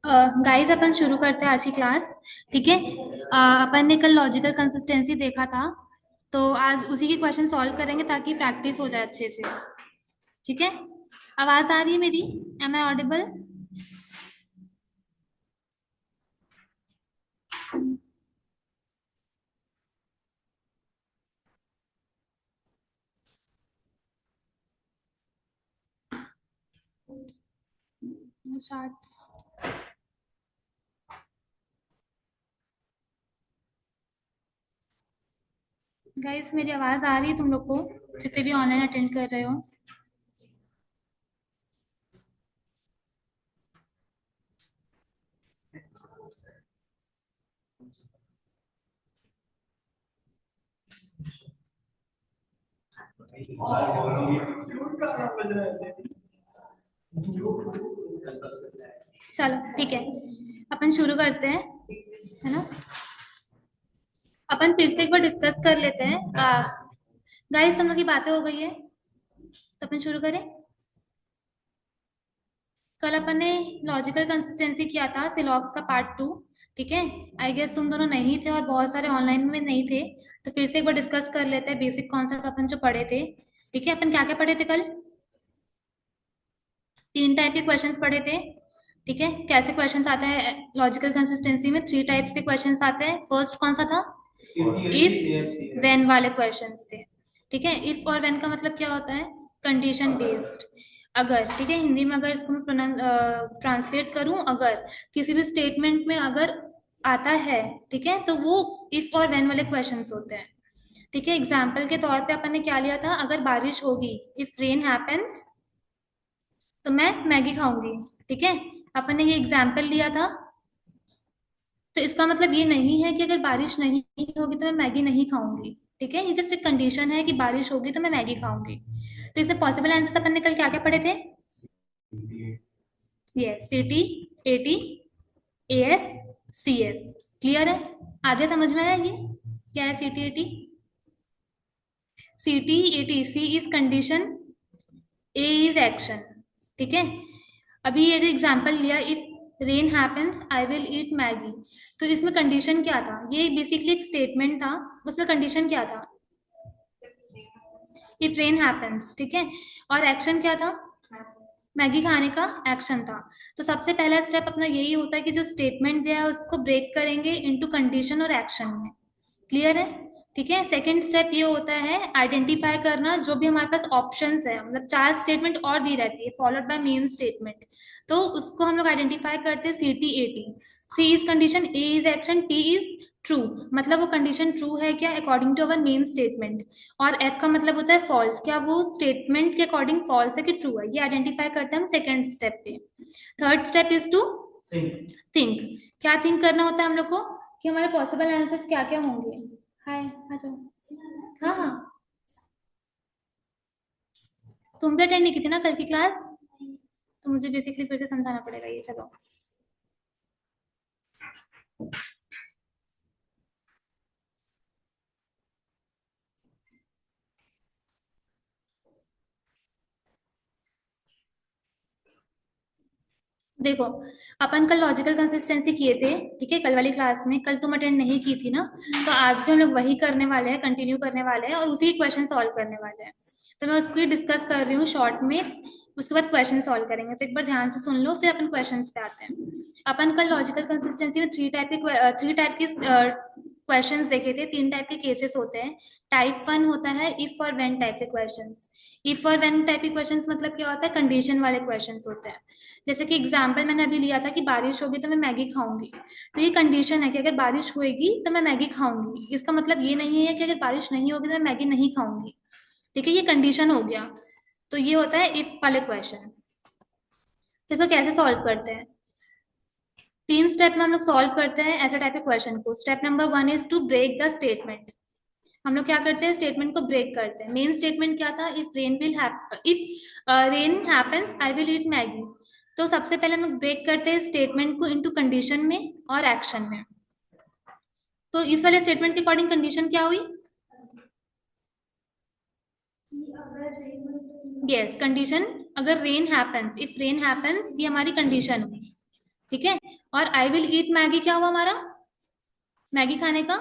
Guys अपन शुरू करते हैं आज की क्लास। ठीक है। अपन ने कल लॉजिकल कंसिस्टेंसी देखा था, तो आज उसी के क्वेश्चन सॉल्व करेंगे ताकि प्रैक्टिस हो जाए अच्छे से। ठीक है। आवाज आ रही है मेरी? M I audible? गाइस मेरी आवाज आ रही है तुम लोग को, जितने भी ऑनलाइन अटेंड कर रहे हो? चलो ठीक है, अपन शुरू करते हैं, है ना? अपन फिर से एक बार डिस्कस कर लेते हैं। गाइस तुम लोग की बातें हो गई है, तो अपन शुरू करें। कल अपन ने लॉजिकल कंसिस्टेंसी किया था, सिलॉक्स का पार्ट 2। ठीक है। आई गेस तुम दोनों नहीं थे और बहुत सारे ऑनलाइन में नहीं थे, तो फिर से एक बार डिस्कस कर लेते हैं बेसिक कॉन्सेप्ट अपन जो पढ़े थे। ठीक है, अपन क्या क्या पढ़े थे कल? 3 टाइप के क्वेश्चंस पढ़े थे। ठीक है, कैसे क्वेश्चंस आते हैं लॉजिकल कंसिस्टेंसी में? 3 टाइप्स के क्वेश्चंस आते हैं। फर्स्ट कौन सा था? इफ वेन वाले क्वेश्चंस थे। ठीक है, इफ और वेन का मतलब क्या होता है? Condition based. अगर, ठीक है, हिंदी में अगर इसको मैं ट्रांसलेट करूं, अगर किसी भी स्टेटमेंट में अगर आता है, ठीक है, तो वो इफ और वेन वाले क्वेश्चंस होते हैं। ठीक है, एग्जाम्पल के तौर पे अपन ने क्या लिया था? अगर बारिश होगी, इफ रेन हैपेंस, तो मैं मैगी खाऊंगी। ठीक है, अपन ने ये एग्जाम्पल लिया था। तो इसका मतलब ये नहीं है कि अगर बारिश नहीं होगी तो मैं मैगी नहीं खाऊंगी। ठीक है, ये जस्ट एक कंडीशन है कि बारिश होगी तो मैं मैगी खाऊंगी। तो इससे पॉसिबल आंसर अपन ने कल क्या क्या पढ़े थे? ये C T, A T, A F, C F. Clear है? आगे समझ में आया ये क्या है C T A T? C T A T, C is condition, A is action. ठीक है। अभी ये जो एग्जांपल लिया, if rain happens I will eat Maggi, तो इसमें कंडीशन क्या था? ये बेसिकली एक स्टेटमेंट था, उसमें कंडीशन क्या था? If rain happens. ठीक है, और एक्शन क्या था? मैगी खाने का एक्शन था। तो सबसे पहला स्टेप अपना यही होता है कि जो स्टेटमेंट दिया है उसको ब्रेक करेंगे इनटू कंडीशन और एक्शन में। क्लियर है? ठीक है, सेकंड स्टेप ये होता है आइडेंटिफाई करना, जो भी हमारे पास ऑप्शंस है, मतलब 4 स्टेटमेंट और दी रहती है फॉलोड बाय मेन स्टेटमेंट, तो उसको हम लोग आइडेंटिफाई करते हैं C T A T. C is condition, A is action, T is true, मतलब वो कंडीशन ट्रू है क्या according to our main statement. और एफ का मतलब होता है फॉल्स, क्या वो स्टेटमेंट के अकॉर्डिंग फॉल्स है कि ट्रू है, ये आइडेंटिफाई करते हैं हम सेकंड स्टेप पे। Third step is to think. क्या थिंक करना होता है हम लोग को कि हमारे पॉसिबल आंसर्स क्या क्या होंगे? हाय, आ जाओ। हाँ हाँ, तुम भी अटेंड नहीं की थी ना कल की क्लास, तो मुझे बेसिकली फिर से समझाना पड़ेगा ये। चलो, देखो, अपन कल लॉजिकल कंसिस्टेंसी किए थे। ठीक है, कल वाली क्लास में, कल तुम अटेंड नहीं की थी ना, तो आज भी हम लोग वही करने वाले हैं, कंटिन्यू करने वाले हैं और उसी क्वेश्चन सॉल्व करने वाले हैं। तो मैं उसको ही डिस्कस कर रही हूँ शॉर्ट में, उसके बाद क्वेश्चन सॉल्व करेंगे। तो एक बार ध्यान से सुन लो, फिर अपन क्वेश्चन पे आते हैं। अपन कल लॉजिकल कंसिस्टेंसी में थ्री टाइप के क्वेश्चंस देखे थे। 3 टाइप के केसेस होते हैं। टाइप 1 होता है इफ और व्हेन टाइप के क्वेश्चंस। इफ और व्हेन टाइप के क्वेश्चंस मतलब क्या होता है? कंडीशन वाले क्वेश्चंस होते हैं। जैसे कि एग्जाम्पल मैंने अभी लिया था कि बारिश होगी तो मैं मैगी खाऊंगी, तो ये कंडीशन है कि अगर बारिश होगी तो मैं मैगी खाऊंगी। इसका मतलब ये नहीं है कि अगर बारिश नहीं होगी तो मैं मैगी नहीं खाऊंगी। ठीक है, ये कंडीशन हो गया। तो ये होता है इफ वाले क्वेश्चन। तो इसको कैसे सॉल्व करते हैं? 3 स्टेप में हम लोग सॉल्व करते हैं ऐसे टाइप के क्वेश्चन को। Step number 1 is to break the statement. हम लोग क्या करते हैं? स्टेटमेंट को ब्रेक करते हैं। मेन स्टेटमेंट क्या था? If rain happens I will eat Maggi. तो सबसे पहले हम लोग ब्रेक करते हैं स्टेटमेंट को इनटू कंडीशन में और एक्शन में। तो इस वाले स्टेटमेंट के अकॉर्डिंग कंडीशन क्या हुई? यस, कंडीशन, अगर rain happens, if rain happens, ये हमारी कंडीशन हुई। ठीक है। और आई विल ईट मैगी क्या हुआ हमारा, मैगी खाने का,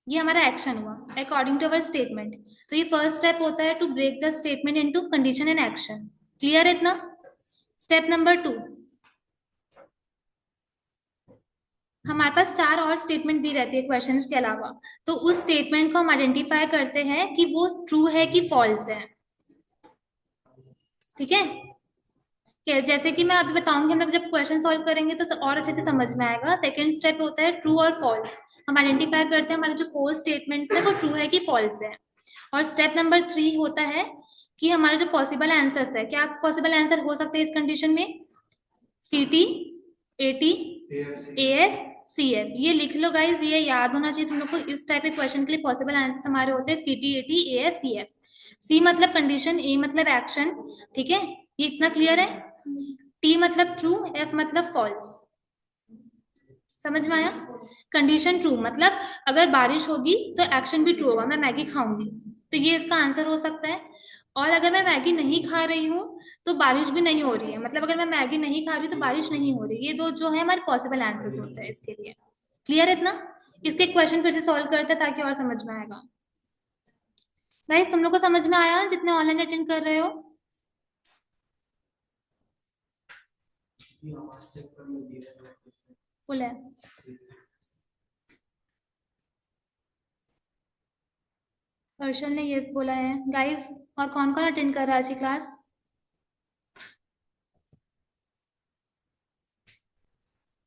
ये हमारा एक्शन हुआ अकॉर्डिंग टू अवर स्टेटमेंट। तो ये फर्स्ट स्टेप होता है to break the statement into condition and action. Clear है इतना? स्टेप नंबर 2, हमारे पास 4 और स्टेटमेंट दी रहती है क्वेश्चंस के अलावा, तो उस स्टेटमेंट को हम आइडेंटिफाई करते हैं कि वो ट्रू है कि फॉल्स है। ठीक है, जैसे कि मैं अभी बताऊंगी, हम लोग जब क्वेश्चन सॉल्व करेंगे तो और अच्छे से समझ में आएगा। सेकंड स्टेप होता है ट्रू और फॉल्स। हम आइडेंटिफाई करते हैं हमारे जो 4 स्टेटमेंट्स है वो ट्रू है कि फॉल्स है। और स्टेप नंबर 3 होता है कि हमारे जो पॉसिबल आंसर्स है, क्या पॉसिबल आंसर हो सकते हैं इस कंडीशन में, CT, AT, AF, CF। ये लिख लो गाइज, ये याद होना चाहिए तुम लोग को। इस टाइप के क्वेश्चन के लिए पॉसिबल आंसर हमारे होते हैं CT, AT, AF, CF। C मतलब कंडीशन, A मतलब एक्शन। ठीक है, ये इतना क्लियर है। T मतलब ट्रू, F मतलब फॉल्स। समझ में आया? कंडीशन ट्रू मतलब अगर बारिश होगी तो एक्शन भी ट्रू होगा, मैं मैगी खाऊंगी, तो ये इसका आंसर हो सकता है। और अगर मैं मैगी नहीं खा रही हूँ तो बारिश भी नहीं हो रही है, मतलब अगर मैं मैगी नहीं खा रही तो बारिश नहीं हो रही। ये दो जो है हमारे पॉसिबल आंसर्स होते हैं इसके लिए। क्लियर है इतना? इसके क्वेश्चन फिर से सॉल्व करते हैं ताकि और समझ में आएगा। गाइस तुम लोग को समझ में आया जितने ऑनलाइन अटेंड कर रहे हो? फुल है? हर्षल ने यस बोला है। गाइस और कौन कौन अटेंड कर रहा है आज की क्लास?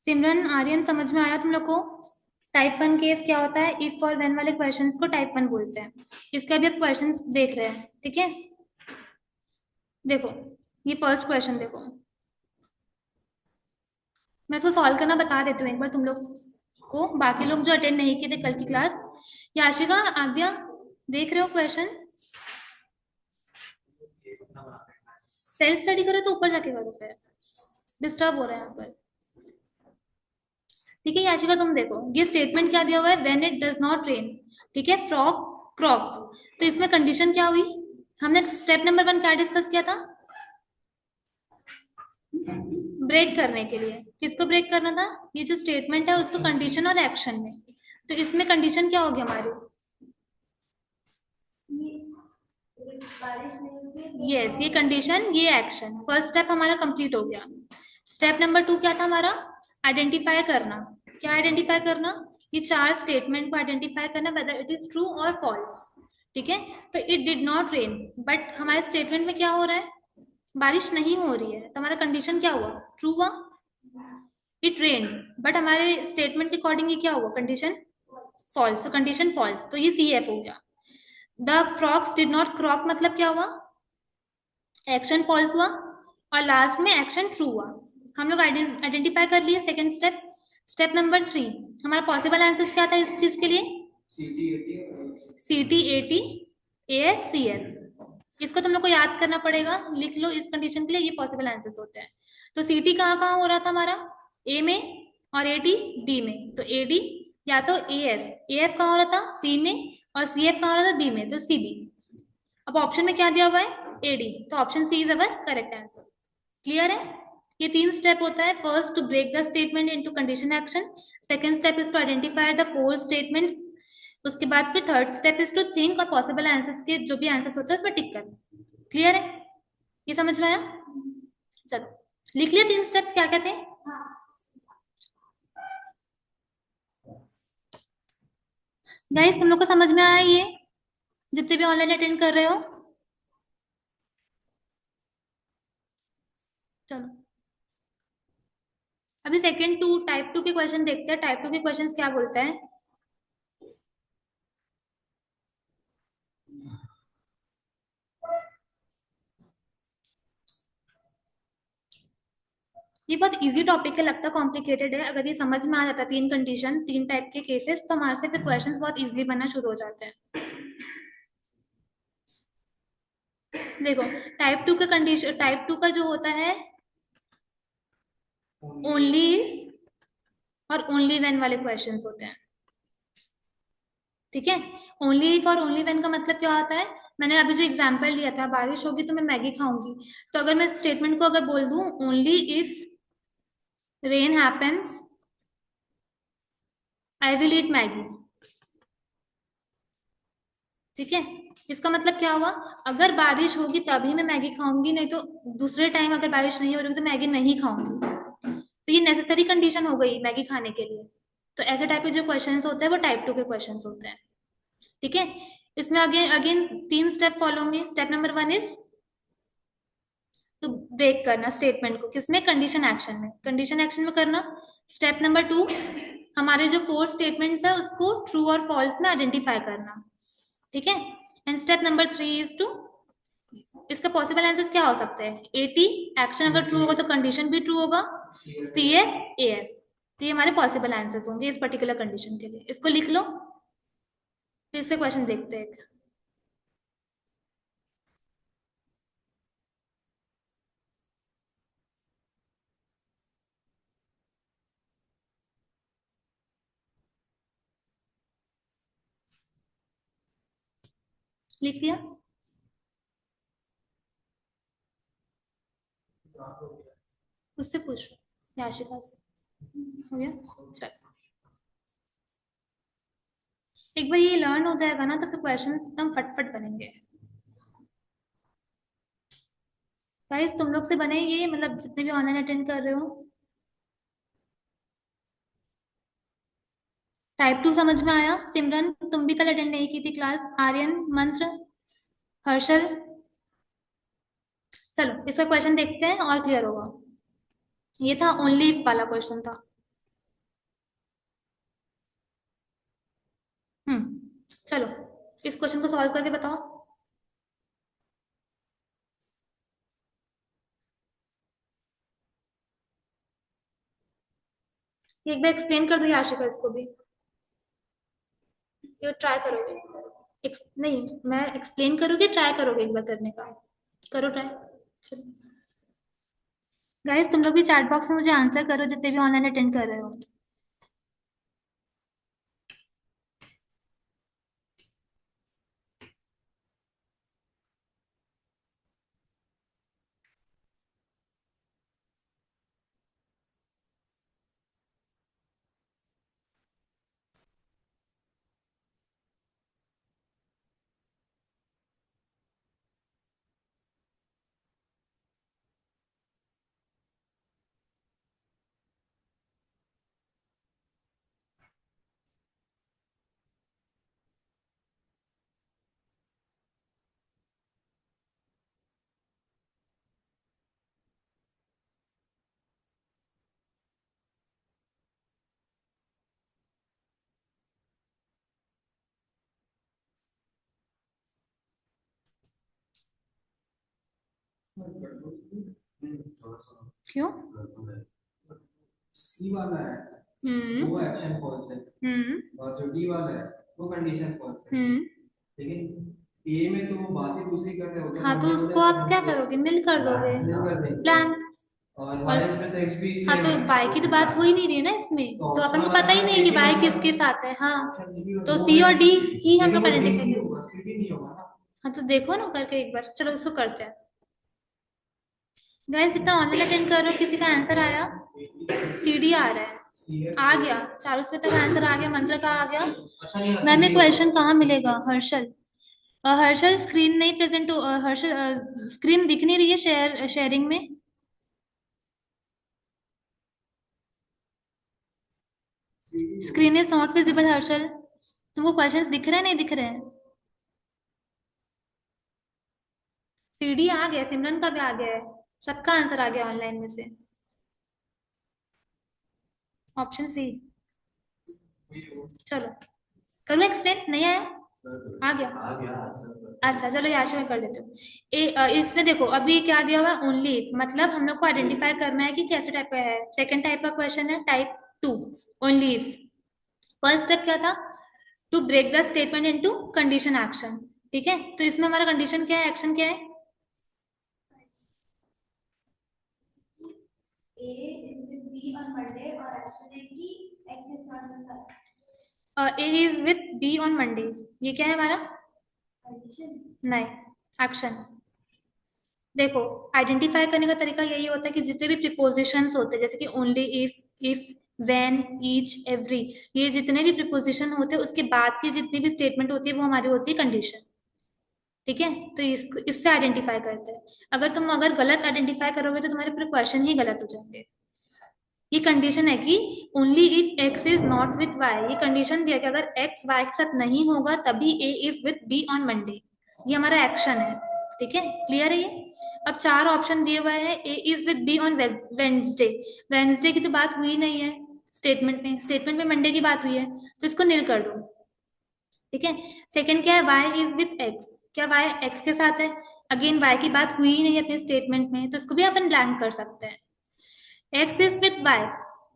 सिमरन, आर्यन, समझ में आया तुम लोग को? टाइप 1 केस क्या होता है, इफ और व्हेन वाले क्वेश्चंस को टाइप 1 बोलते हैं। इसका भी आप क्वेश्चंस देख रहे हैं, ठीक है? देखो, ये फर्स्ट क्वेश्चन देखो, मैं इसको सॉल्व करना बता देती हूँ एक बार तुम लोग को, बाकी लोग जो अटेंड नहीं किए थे कल की क्लास। याशिका, आद्या, देख रहे हो क्वेश्चन? सेल्फ स्टडी करो तो ऊपर जाके करो, फिर डिस्टर्ब हो रहा है यहाँ पर। ठीक है याशिका, तुम देखो ये स्टेटमेंट क्या दिया हुआ है, when it does not rain. ठीक है, फ्रॉग क्रॉक। तो इसमें कंडीशन क्या हुई, हमने स्टेप नंबर 1 क्या डिस्कस किया था, ब्रेक करने के लिए। किसको ब्रेक करना था, ये जो स्टेटमेंट है उसको कंडीशन और एक्शन में। तो इसमें कंडीशन क्या होगी हमारी, यस, ये कंडीशन ये एक्शन। फर्स्ट स्टेप हमारा कंप्लीट हो गया। स्टेप नंबर 2 क्या था हमारा, आइडेंटिफाई करना। क्या आइडेंटिफाई करना, ये 4 स्टेटमेंट को आइडेंटिफाई करना वेदर इट इज ट्रू और फॉल्स। ठीक है, तो it did not rain, but हमारे स्टेटमेंट में क्या हो रहा है, बारिश नहीं हो रही है, तो हमारा कंडीशन क्या हुआ, ट्रू हुआ। इट रेन, बट हमारे स्टेटमेंट के अकॉर्डिंग ये क्या हुआ, कंडीशन फॉल्स, तो कंडीशन फॉल्स, तो ये CF हो गया। द फ्रॉक्स डिड नॉट क्रॉक मतलब क्या हुआ, एक्शन फॉल्स हुआ, और लास्ट में एक्शन ट्रू हुआ। हम लोग आइडेंटिफाई कर लिए सेकंड स्टेप। स्टेप नंबर 3, हमारा पॉसिबल आंसर्स क्या था इस चीज के लिए, CT, AT, AF, CF। इसको तुम लोग को याद करना पड़ेगा, लिख लो इस कंडीशन के लिए ये पॉसिबल आंसर्स होते हैं। तो CT कहाँ कहाँ हो रहा था हमारा, A में, और AT D में। तो AD या तो AF कहाँ हो रहा था, C में, और CF कहाँ हो रहा था, B में, तो CB। अब ऑप्शन में क्या दिया हुआ है, AD, तो option C is our correct answer. Clear है? ये 3 स्टेप होता है। First to break the statement into condition action, second step is to identify the 4 statement, उसके बाद फिर third step is to think और पॉसिबल आंसर्स के जो भी आंसर्स होते हैं उसमें टिक करना। क्लियर है? ये समझ में आया? चलो लिख लिया 3 स्टेप्स क्या क्या थे। गाइस तुम लोग को समझ में आया ये, जितने भी ऑनलाइन अटेंड कर रहे हो? चलो अभी सेकंड 2 टाइप 2 के क्वेश्चन देखते हैं। टाइप 2 के क्वेश्चंस क्या बोलते हैं, ये बहुत इजी टॉपिक है, लगता कॉम्प्लिकेटेड है। अगर ये समझ में आ जाता है 3 कंडीशन 3 टाइप के केसेस, तो हमारे से फिर क्वेश्चंस बहुत इजीली बनना शुरू हो जाते हैं। देखो टाइप 2 का कंडीशन, टाइप 2 का जो होता है ओनली और ओनली व्हेन वाले क्वेश्चंस होते हैं। ठीक है, ओनली इफ और ओनली व्हेन का मतलब क्या होता है, मैंने अभी जो एग्जांपल लिया था, बारिश होगी तो मैं मैगी खाऊंगी, तो अगर मैं स्टेटमेंट को अगर बोल दूं only if rain happens, I will eat Maggi. ठीक है, इसका मतलब क्या हुआ, अगर बारिश होगी तभी मैं मैगी खाऊंगी, नहीं तो दूसरे टाइम अगर बारिश नहीं हो रही तो मैगी नहीं खाऊंगी। तो ये नेसेसरी कंडीशन हो गई मैगी खाने के लिए। तो ऐसे टाइप के जो क्वेश्चंस होते हैं वो टाइप 2 के क्वेश्चंस होते हैं। ठीक है, इसमें अगेन अगेन 3 स्टेप फॉलो होंगे। Step number 1 is to break करना स्टेटमेंट को, किसमें, कंडीशन एक्शन में, कंडीशन एक्शन में करना। स्टेप नंबर 2, हमारे जो 4 स्टेटमेंट्स है उसको ट्रू और फॉल्स में आइडेंटिफाई करना। ठीक है, and step number 3 is to, इसका पॉसिबल आंसर्स क्या हो सकते हैं, 80 एक्शन अगर ट्रू होगा तो कंडीशन भी ट्रू होगा, CF AF। तो ये हमारे पॉसिबल आंसर्स होंगे इस पर्टिकुलर कंडीशन के लिए, इसको लिख लो। फिर से क्वेश्चन देखते हैं। लिख लिया, उससे पूछ लो, याशिका से। हो गया, चल। एक बार ये लर्न हो जाएगा ना तो फिर क्वेश्चंस एकदम फटफट बनेंगे। गाइस तुम लोग से बनेंगे, मतलब जितने भी ऑनलाइन अटेंड कर रहे हो। टाइप 2 समझ में आया। सिमरन तुम भी कल अटेंड नहीं की थी क्लास, आर्यन, मंत्र, हर्षल। चलो इसका क्वेश्चन देखते हैं और क्लियर होगा। ये था ओनली वाला क्वेश्चन था। चलो इस क्वेश्चन को सॉल्व करके बताओ। ये एक बार एक्सप्लेन कर दो आशिका इसको भी, ये ट्राई करोगे। नहीं, मैं एक्सप्लेन करोगे, ट्राई करोगे एक बार करने का, करो ट्राई। चलो गाइस तुम लोग भी चैट बॉक्स में मुझे आंसर करो जितने भी ऑनलाइन अटेंड कर रहे हो। क्यों? सी वाला है वो एक्शन फॉल्स है, और जो डी वाला है वो कंडीशन फॉल्स है। लेकिन ए में तो वो बातें दूसरी कर रहे होते हैं। हाँ तो उसको आप क्या करोगे, निल कर दोगे, ब्लैंक। और वाई में तो एक्स भी हाँ तो वाई की तो बात हो ही नहीं रही है ना इसमें, तो अपन को पता ही नहीं है कि वाई किसके साथ है। हाँ तो सी और डी ही हम लोग आइडेंटिफाई करेंगे। हाँ तो देखो ना करके एक बार, चलो इसको करते हैं। गाइस जितना ऑनलाइन अटेंड कर रहे हो किसी का आंसर आया, CD आ रहा है, आ गया, चारों से तक आंसर आ गया, मंत्र का आ गया। मैम ये क्वेश्चन कहाँ मिलेगा, हर्षल? हर्षल स्क्रीन नहीं प्रेजेंट हो, हर्षल स्क्रीन दिख नहीं रही है शेयरिंग में। Screen is not visible Harshal, तुमको क्वेश्चंस दिख रहे हैं नहीं दिख रहे हैं? CD आ गया, सिमरन का भी आ गया है, सबका आंसर आ गया ऑनलाइन में से। Option C. चलो करूँ एक्सप्लेन, नहीं आया? आ गया। अच्छा चलो यहाँ से मैं कर देती हूँ। इसमें देखो अभी क्या दिया हुआ है, ओनली इफ, मतलब हम लोग को आइडेंटिफाई करना है कि कैसे टाइप का है। सेकंड टाइप का क्वेश्चन है type 2, only if. First step क्या था, to break the statement into condition action. ठीक है, तो इसमें हमारा कंडीशन क्या है, एक्शन क्या है, A is with B on Monday और एक्शन है कि X is not with her। A is with B on Monday, ये क्या है हमारा कंडीशन, नहीं एक्शन। देखो, आइडेंटिफाई करने का तरीका यही होता है कि जितने भी प्रीपोजिशंस होते हैं, जैसे कि only, if, when, each, every, ये जितने भी प्रीपोजिशन होते हैं उसके बाद की जितनी भी स्टेटमेंट होती है वो हमारी होती है कंडीशन। ठीक है, तो इससे आइडेंटिफाई करते हैं। अगर गलत आइडेंटिफाई करोगे तो तुम्हारे पूरे क्वेश्चन ही गलत हो जाएंगे। ये कंडीशन है कि only if X is not with Y, ये कंडीशन दिया कि अगर एक्स वाई के साथ नहीं होगा तभी A is with B on Monday. ये हमारा एक्शन है। ठीक है, क्लियर है ये? अब चार ऑप्शन दिए हुए हैं, A is with B on Wednesday. Wednesday की तो बात हुई नहीं है स्टेटमेंट में मंडे की बात हुई है, तो इसको नील कर दो। ठीक है, सेकंड क्या है, वाई इज विथ एक्स, क्या वाई एक्स के साथ है? अगेन वाई की बात हुई ही नहीं अपने स्टेटमेंट में, तो इसको भी अपन ब्लैंक कर सकते हैं। एक्स इज विथ वाई,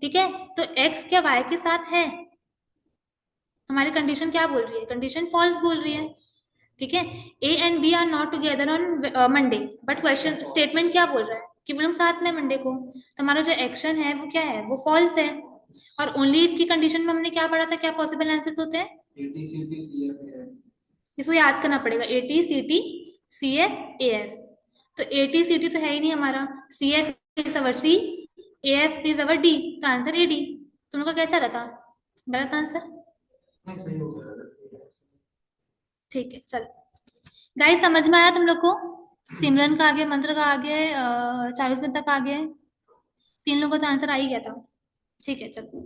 ठीक है, तो एक्स क्या वाई के साथ है? हमारी कंडीशन क्या बोल रही है? कंडीशन फॉल्स बोल रही है। ठीक है, A and B are not together on Monday, but question statement क्या बोल रहा है कि वो लोग साथ में मंडे को, तो हमारा जो एक्शन है वो क्या है? वो फॉल्स है। और ओनली इफ की कंडीशन में हमने क्या पढ़ा था, क्या पॉसिबल आंसर्स होते हैं? इसको याद करना पड़ेगा, A T C T C F A F. तो ए टी सी टी तो है ही नहीं हमारा, C F is our C, A F is our D, तो आंसर ए डी। तुम लोग का कैसा रहता? गलत आंसर? ठीक है, चलो गाइस, समझ में आया तुम लोग को? सिमरन का आगे, मंत्र का आगे, 40 मिनट तक आगे, तीन लोगों का तो आंसर आ ही गया था। ठीक है, चलो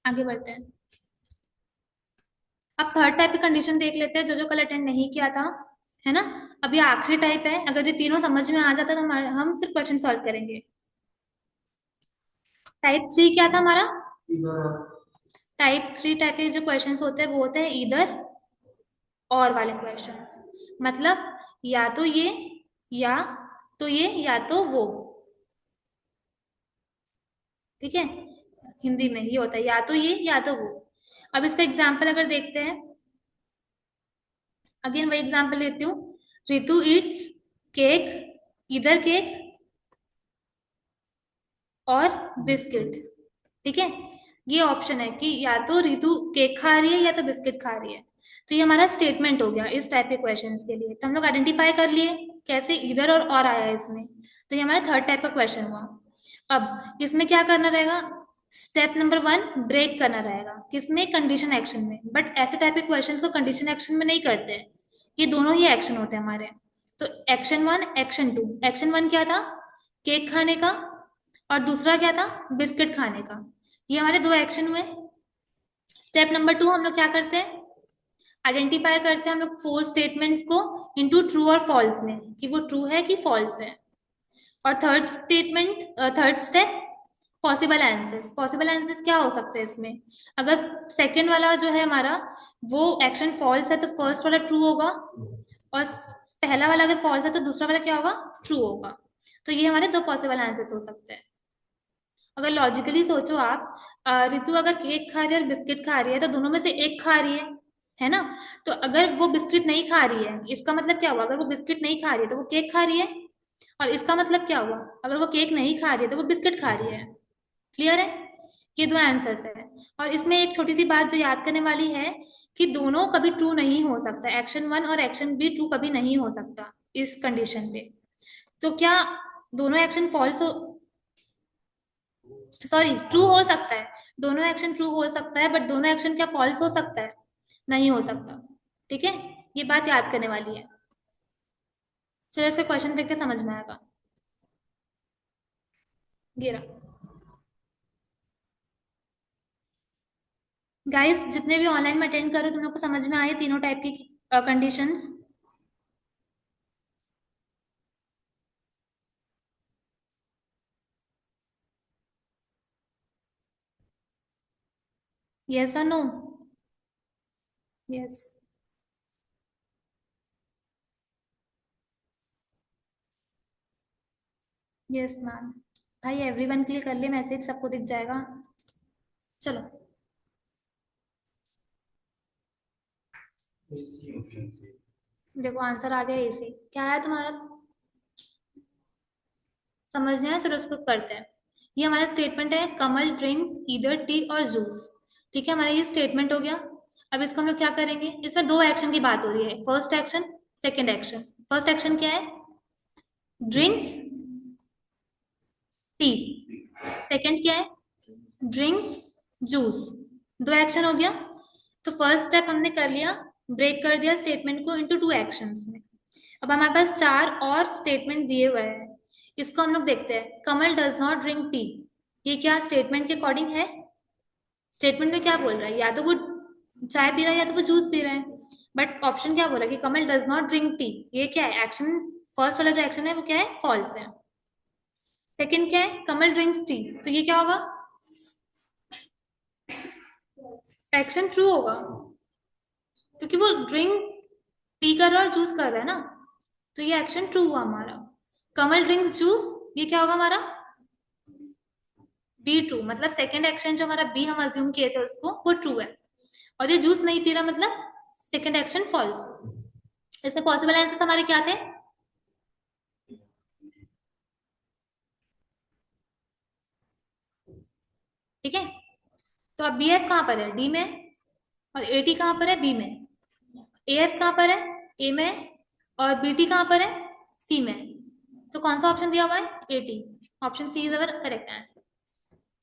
आगे बढ़ते हैं। अब थर्ड टाइप की कंडीशन देख लेते हैं, जो जो कल अटेंड नहीं किया था, है ना? अब ये आखिरी टाइप है, अगर ये तीनों समझ में आ जाता तो हम फिर क्वेश्चन सॉल्व करेंगे। टाइप थ्री क्या था हमारा? टाइप थ्री टाइप के जो क्वेश्चंस होते हैं वो होते हैं इधर और वाले क्वेश्चंस। मतलब या तो ये, या तो ये, या तो वो। ठीक है, हिंदी में ये होता है या तो ये या तो वो। अब इसका एग्जाम्पल अगर देखते हैं, अगेन वही एग्जाम्पल लेती हूँ। रितु ईट्स केक, इधर केक और बिस्किट। ठीक है, ये ऑप्शन है कि या तो रितु केक खा रही है या तो बिस्किट खा रही है। तो ये हमारा स्टेटमेंट हो गया इस टाइप के क्वेश्चंस के लिए। तो हम लोग आइडेंटिफाई कर लिए कैसे इधर और आया है इसमें। तो ये हमारा थर्ड टाइप का क्वेश्चन हुआ। अब इसमें क्या करना रहेगा? स्टेप नंबर 1 ब्रेक करना रहेगा, किसमें? कंडीशन एक्शन में। बट ऐसे टाइप के क्वेश्चंस को कंडीशन एक्शन में नहीं करते, ये दोनों ही एक्शन होते हैं हमारे। तो एक्शन 1, एक्शन 2। एक्शन 1 क्या था? केक खाने का, और दूसरा क्या था? बिस्किट खाने का। ये हमारे दो एक्शन हुए। स्टेप नंबर 2 हम लोग क्या करते हैं? आइडेंटिफाई करते हैं हम लोग 4 स्टेटमेंट्स को इनटू ट्रू और फॉल्स में, कि वो ट्रू है कि फॉल्स है। और third step possible answers. Possible answers क्या हो सकते हैं इसमें? अगर सेकंड वाला जो है हमारा वो एक्शन फॉल्स है तो फर्स्ट वाला ट्रू होगा, और पहला वाला अगर फॉल्स है तो दूसरा वाला क्या होगा? ट्रू होगा। तो ये हमारे दो पॉसिबल आंसर्स हो सकते हैं। अगर लॉजिकली सोचो आप, रितु अगर केक खा रही है और बिस्किट खा रही है तो दोनों में से एक खा रही है ना? तो अगर वो बिस्किट नहीं खा रही है, इसका मतलब क्या हुआ? अगर वो बिस्किट नहीं खा रही है तो वो केक खा रही है, और इसका मतलब क्या हुआ? अगर वो केक नहीं खा रही है तो वो बिस्किट खा रही है। क्लियर है? ये दो आंसर्स है। और इसमें एक छोटी सी बात जो याद करने वाली है कि दोनों कभी ट्रू नहीं हो सकता, एक्शन 1 और एक्शन बी ट्रू कभी नहीं हो सकता इस कंडीशन पे। तो क्या दोनों एक्शन फॉल्स हो, सॉरी ट्रू हो सकता है, दोनों एक्शन ट्रू हो सकता है, बट दोनों एक्शन क्या फॉल्स हो सकता है? नहीं हो सकता। ठीक है, ये बात याद करने वाली है। चलो इसका क्वेश्चन देख के समझ में आएगा। गिरा गाइस, जितने भी ऑनलाइन में अटेंड करो तुम लोग को समझ में आए तीनों टाइप की कंडीशंस? यस और नो? यस। Yes ma'am. भाई एवरीवन के लिए कर ले मैसेज, सबको दिख जाएगा। चलो, देखो आंसर आ गया एसी। क्या है तुम्हारा? समझ रहे हैं? चलो उसको करते हैं। ये हमारा स्टेटमेंट है, कमल ड्रिंक्स ईदर टी और जूस। ठीक है, हमारा ये स्टेटमेंट हो गया। अब इसको हम लोग क्या करेंगे? इसमें दो एक्शन की बात हो रही है, first action, second action. First action क्या है? ड्रिंक्स टी, सेकंड क्या है ड्रिंक्स जूस, दो एक्शन हो गया। तो फर्स्ट स्टेप हमने कर लिया, ब्रेक कर दिया स्टेटमेंट को इनटू टू एक्शंस में। अब हमारे पास चार और स्टेटमेंट दिए हुए हैं, इसको हम लोग देखते हैं। कमल डज नॉट ड्रिंक टी, ये क्या स्टेटमेंट के अकॉर्डिंग है? स्टेटमेंट में क्या बोल रहा है, या तो वो चाय पी रहा है या तो वो जूस पी रहा है। बट ऑप्शन क्या बोल रहा है कि कमल डज नॉट ड्रिंक टी, ये क्या है एक्शन, फर्स्ट वाला जो एक्शन है वो क्या है फॉल्स है। सेकंड क्या है कमल ड्रिंक्स टी, तो ये क्या होगा एक्शन ट्रू होगा, क्योंकि वो ड्रिंक टी कर रहा है और जूस कर रहा है ना, तो ये एक्शन ट्रू हुआ हमारा। कमल ड्रिंक्स जूस, ये क्या होगा हमारा बी ट्रू, मतलब सेकंड एक्शन जो हमारा बी हम अज्यूम किए थे उसको वो ट्रू है, और ये जूस नहीं पी रहा मतलब सेकंड एक्शन फॉल्स। इससे पॉसिबल आंसर हमारे क्या थे? ठीक है, तो अब बी एफ कहाँ पर है डी में, और ए टी कहाँ पर है बी में, ए एफ कहाँ पर है ए में, और बी टी कहाँ पर है सी में। तो कौन सा ऑप्शन दिया हुआ है A T, option C is our correct answer.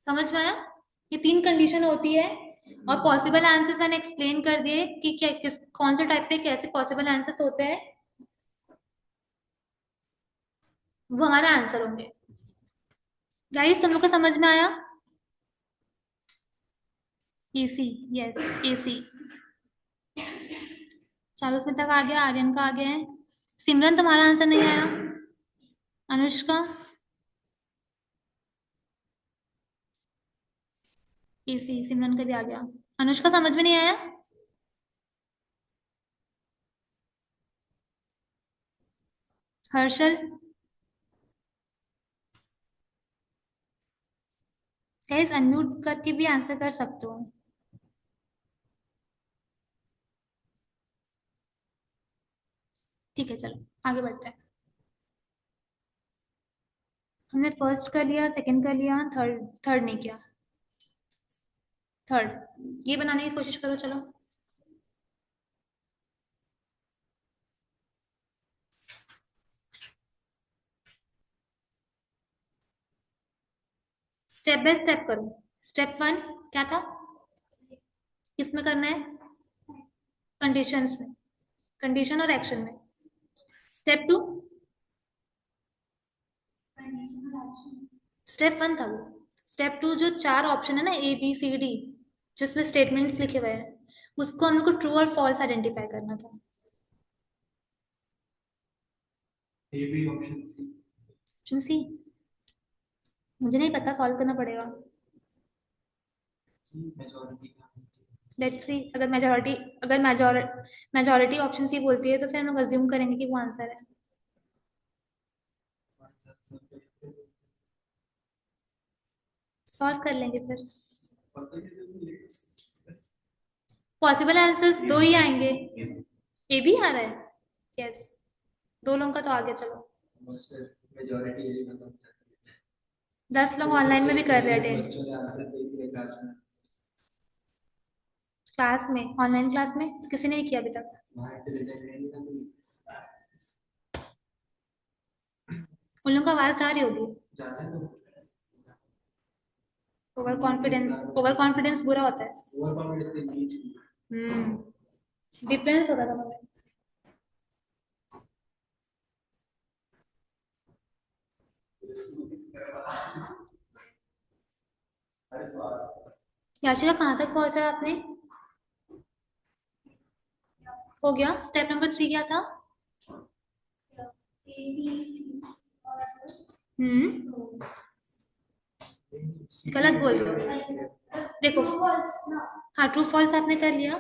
समझ में आया? ये तीन कंडीशन होती है, और पॉसिबल आंसर्स मैंने एक्सप्लेन कर दिए कि क्या किस कौन से टाइप पे कैसे पॉसिबल आंसर्स होते हैं, वो हमारा आंसर होंगे। गाइस तुम लोग को समझ में आया? AC, yes AC. चालू स्मिता का आ गया, आर्यन का आ गया है। सिमरन तुम्हारा आंसर नहीं आया। अनुष्का, एसी सिमरन का भी आ गया। अनुष्का समझ में नहीं आया? हर्षल, गाइस अनम्यूट करके भी आंसर कर सकते हो। ठीक है चलो आगे बढ़ते हैं। हमने फर्स्ट कर लिया, सेकंड कर लिया, थर्ड थर्ड नहीं किया। थर्ड ये बनाने की कोशिश करो चलो। स्टेप बाय स्टेप करो। स्टेप वन क्या था, किसमें करना है कंडीशंस में, कंडीशन और एक्शन में। स्टेप टू, स्टेप वन था वो। स्टेप टू जो चार ऑप्शन है ना ए बी सी डी, जिसमें स्टेटमेंट्स लिखे हुए हैं, उसको हमको ट्रू और फॉल्स आइडेंटिफाई करना था। A B option C, option C मुझे नहीं पता, सॉल्व करना पड़ेगा। लेट्स सी, अगर मेजोरिटी, अगर मेजोरिटी ऑप्शन सी बोलती है तो फिर हम लोग अज्यूम करेंगे कि वो आंसर है। सॉल्व कर लेंगे फिर। पॉसिबल आंसर्स दो ही आएंगे, ए भी आ रहा है, यस दो लोगों का तो आ गया चलो। मेजॉरिटी यही खत्म, 10 लोग ऑनलाइन में भी कर रहे हैं अटेंड। क्लास में, ऑनलाइन क्लास में किसी ने नहीं किया अभी तक। उन लोगों को आवाज आ रही होगी। ओवर कॉन्फिडेंस बुरा होता है। डिफरेंस होता था मुझे। याशिका कहाँ तक पहुंचा आपने? हो गया। स्टेप नंबर 3 क्या था? हम्म, गलत बोल रहे हो देखो। हाँ ट्रू फॉल्स आपने कर लिया।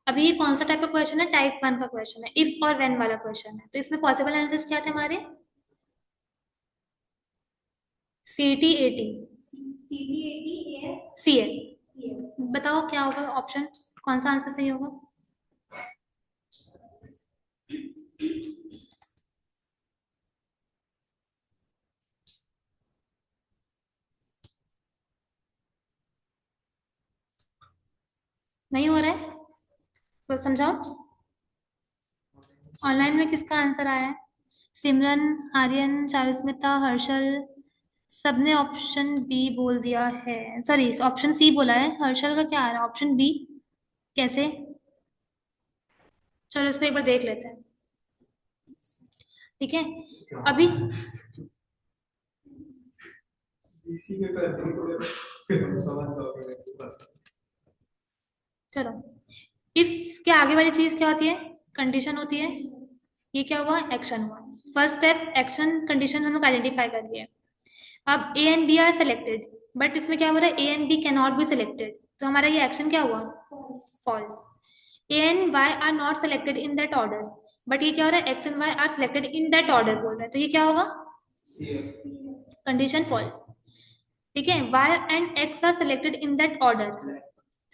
अभी ये कौन सा टाइप का क्वेश्चन है, टाइप वन का क्वेश्चन है, इफ और व्हेन वाला क्वेश्चन है, तो इसमें पॉसिबल आंसर्स क्या थे हमारे? सी टी ए टी, सी ए। बताओ क्या होगा ऑप्शन, कौन सा आंसर सही होगा? नहीं हो रहा है तो समझाओ। ऑनलाइन में किसका आंसर आया है? सिमरन, आर्यन, चारुस्मिता, हर्षल, सबने ऑप्शन बी बोल दिया है। सॉरी, ऑप्शन सी बोला है। हर्षल का क्या आ रहा है? ऑप्शन बी कैसे? चलो इसको एक बार देख लेते हैं। ठीक है, अभी इसी में कर दो फिर हम समझ जाओगे बस। चलो, इफ के आगे वाली चीज क्या होती है? कंडीशन होती है। ये क्या हुआ? एक्शन हुआ। फर्स्ट स्टेप, एक्शन कंडीशन हम लोग आइडेंटिफाई कर लिए। अब A and B are selected, but इसमें क्या हो रहा है? A and B can not be selected, तो हमारा ये एक्शन क्या हुआ? False. A and Y are not selected in that order, but ये क्या हो रहा है? X and Y are selected in that order बोल रहा है, तो ये क्या होगा? Condition false. ठीक है, Y and X are selected in that order,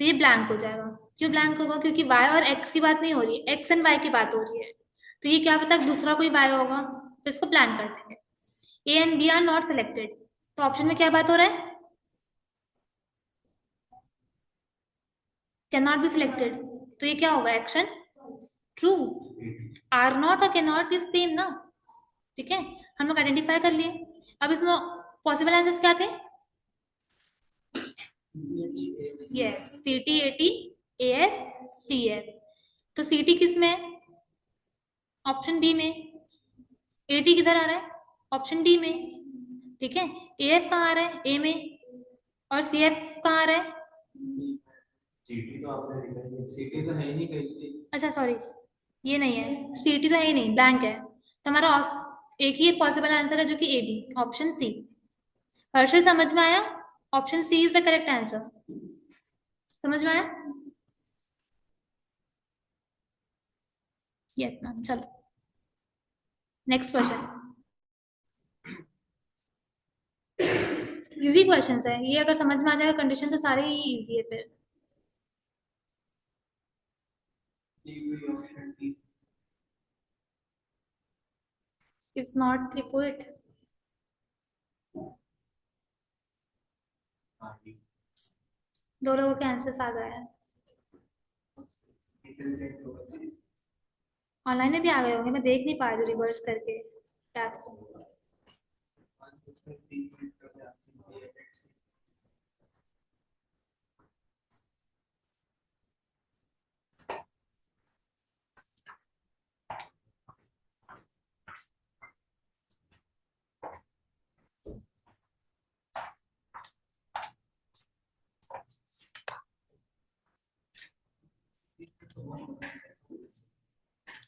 तो ये ब्लैंक हो जाएगा। क्यों ब्लैंक होगा? क्योंकि वाई और एक्स की बात नहीं हो रही है, एक्स एंड वाई की बात हो रही है, तो ये क्या पता दूसरा कोई वाई होगा, तो इसको ब्लैंक कर देंगे। A and B are not selected, तो ऑप्शन में क्या बात हो रहा है? कैन नॉट बी सिलेक्टेड, तो ये क्या होगा? Action true. आर नॉट और कैन नॉट इज सेम ना। ठीक है, हम लोग आइडेंटिफाई कर लिए। अब इसमें पॉसिबल आंसर्स क्या थे? Yes, C T, A T, A F, C F. तो सी टी किस में है? ऑप्शन बी में। ए टी किधर आ रहा है? ऑप्शन डी में। ठीक है, ए एफ कहाँ आ रहा है? ए में। और सी एफ कहाँ आ रहा है? सीटी तो आपने लिखा है, सीटी तो है ही नहीं कहीं। अच्छा सॉरी, ये नहीं है, सी टी तो है ही नहीं, ब्लैंक है। तो हमारा एक ही पॉसिबल आंसर है जो कि A B, option C. Harshal समझ में आया? Option C is the correct answer. समझ में आया? Yes ma'am. चलो नेक्स्ट क्वेश्चन। इजी क्वेश्चंस है ये, अगर समझ में आ जाएगा कंडीशन तो सारे ही इजी है फिर। Option D. Is not A poet. हाँ डी। दो लोगों के आंसर्स आ गए हैं। इंटेलिजेंट होगा। ऑनलाइन में भी आ गए होंगे, मैं देख नहीं पा रही रिवर्स करके टैब को। इसमें 3 मिनट का आंसर दिया है।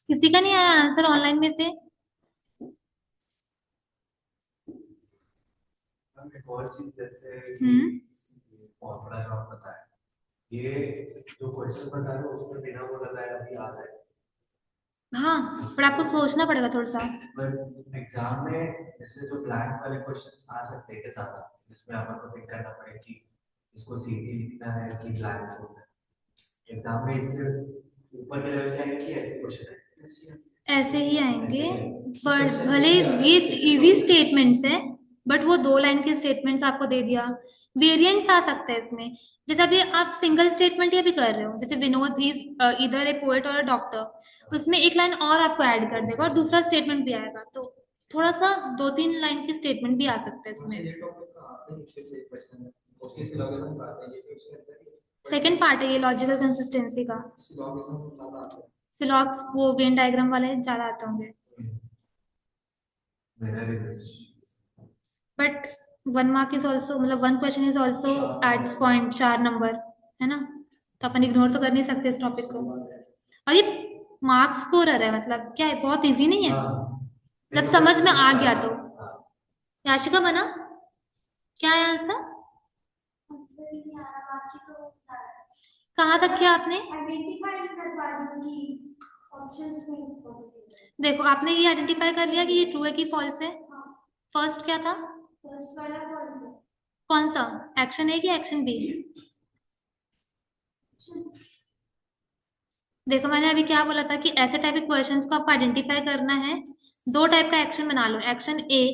किसी का नहीं आया आंसर ऑनलाइन में से? एक और चीज जैसे हम्म। फॉर्मूला जो आप बताया, ये जो क्वेश्चन बता रहे हो उसमें बिना वो लगाए अभी आ जाए। हाँ, पर आपको सोचना पड़ेगा थोड़ा सा। पर एग्जाम में जैसे जो ब्लैंक वाले क्वेश्चंस आ सकते हैं ज्यादा, जिसमें आपको थिंक करना पड़े कि इसको सीधी लिखना है कि ब्लैंक छोड़ना है। एग्जाम में इससे ऊपर के लेवल के आएंगे कि ऐसे क्वेश्चन है? ऐसे ही आएंगे, ऐसे है। पर भले ये इजी स्टेटमेंट्स है, बट वो दो लाइन के स्टेटमेंट्स आपको दे दिया। वेरिएंट्स आ सकता है इसमें, जैसे अभी आप सिंगल स्टेटमेंट ये भी कर रहे हो, जैसे विनोद इज इधर ए पोएट और अ डॉक्टर, उसमें एक लाइन और आपको ऐड कर देगा और दूसरा स्टेटमेंट भी आएगा, तो थोड़ा सा दो तीन लाइन के स्टेटमेंट भी आ सकते हैं इसमें। ये टॉपिक का आते हैं मुश्किल से क्वेश्चन है, मोस्टली सिलोगिज्म का आता है, ये भी उसके अंदर ही सेकेंड पार्ट है ये लॉजिकल कंसिस्टेंसी का। सिलोगिज्म ज्यादा आता है। सिलॉक्स वो वेन डायग्राम वाले ज्यादा आते होंगे। मेरा reverse. But one mark is also, मतलब one question is also eight point 4 number, है ना? तो अपन इग्नोर तो कर नहीं सकते इस टॉपिक को। और ये मार्क्स स्कोरर है, मतलब क्या है, बहुत इजी नहीं है जब समझ में आ गया तो। याशिका बना, क्या है आंसर? कहाँ तक किया आपने? देखो आपने ये आइडेंटिफाई कर लिया कि ये ट्रू है कि फॉल्स है। फर्स्ट क्या था? कौन सा? एक्शन ए कि एक्शन बी? देखो मैंने अभी क्या बोला था कि ऐसे टाइप के क्वेश्चंस को आपको आइडेंटिफाई करना है। दो टाइप का एक्शन बना लो, एक्शन ए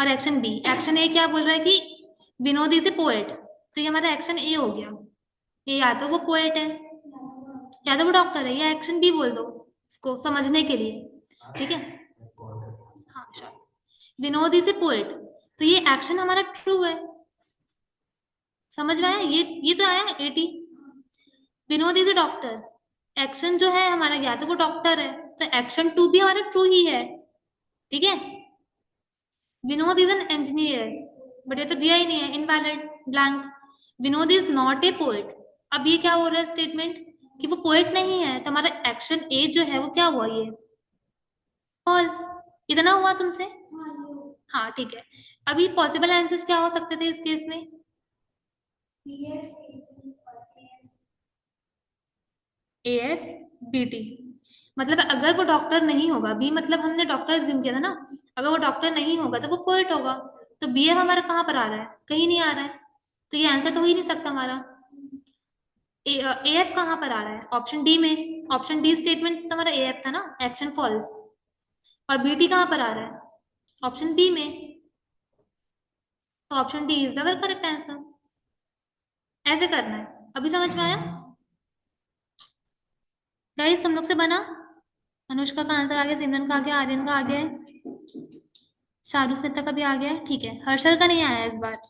और एक्शन बी। एक्शन ए क्या बोल रहा है कि विनोद इज ए पोएट, तो ये हमारा एक्शन ए हो गया। ये या तो वो पोएट है या तो वो डॉक्टर है, या एक्शन बी बोल दो इसको समझने के लिए। ठीक है, हाँ विनोद इज ए पोएट, तो ये एक्शन हमारा ट्रू है। समझ में आया? ये तो आया 80। Vinod is a doctor, action जो है हमारा या तो वो डॉक्टर है, तो एक्शन टू भी हमारा ट्रू ही है। ठीक है। Vinod is an engineer, but ये तो दिया ही नहीं है, invalid, blank. Vinod is not A poet, अब ये क्या हो रहा है स्टेटमेंट कि वो पोएट नहीं है, तो हमारा एक्शन ए जो है वो क्या हुआ, ये फॉल्स। इतना हुआ तुमसे? हाँ ठीक है। अभी पॉसिबल आंसर्स क्या हो सकते थे इस केस में? ए एफ बी टी, मतलब अगर वो डॉक्टर नहीं होगा, बी मतलब हमने डॉक्टर एज्यूम किया था ना, अगर वो डॉक्टर नहीं होगा तो वो पोएट होगा। तो बी एफ हमारा कहाँ पर आ रहा है? कहीं नहीं आ रहा है, तो ये आंसर तो हो ही नहीं सकता हमारा। ए एफ कहाँ पर आ रहा है? ऑप्शन डी में। ऑप्शन डी स्टेटमेंट तो हमारा ए एफ था ना, एक्शन फॉल्स। और बी टी कहाँ पर आ रहा है? ऑप्शन बी में। तो option D is the correct answer. ऐसे करना है, अभी समझ में आया? गाइस तुम लोग से बना? अनुष्का का आंसर आ गया, सिमरन का आ गया, आर्यन का आ गया है, शारू श्वेता का भी आ गया है। ठीक है, हर्षल का नहीं आया इस बार।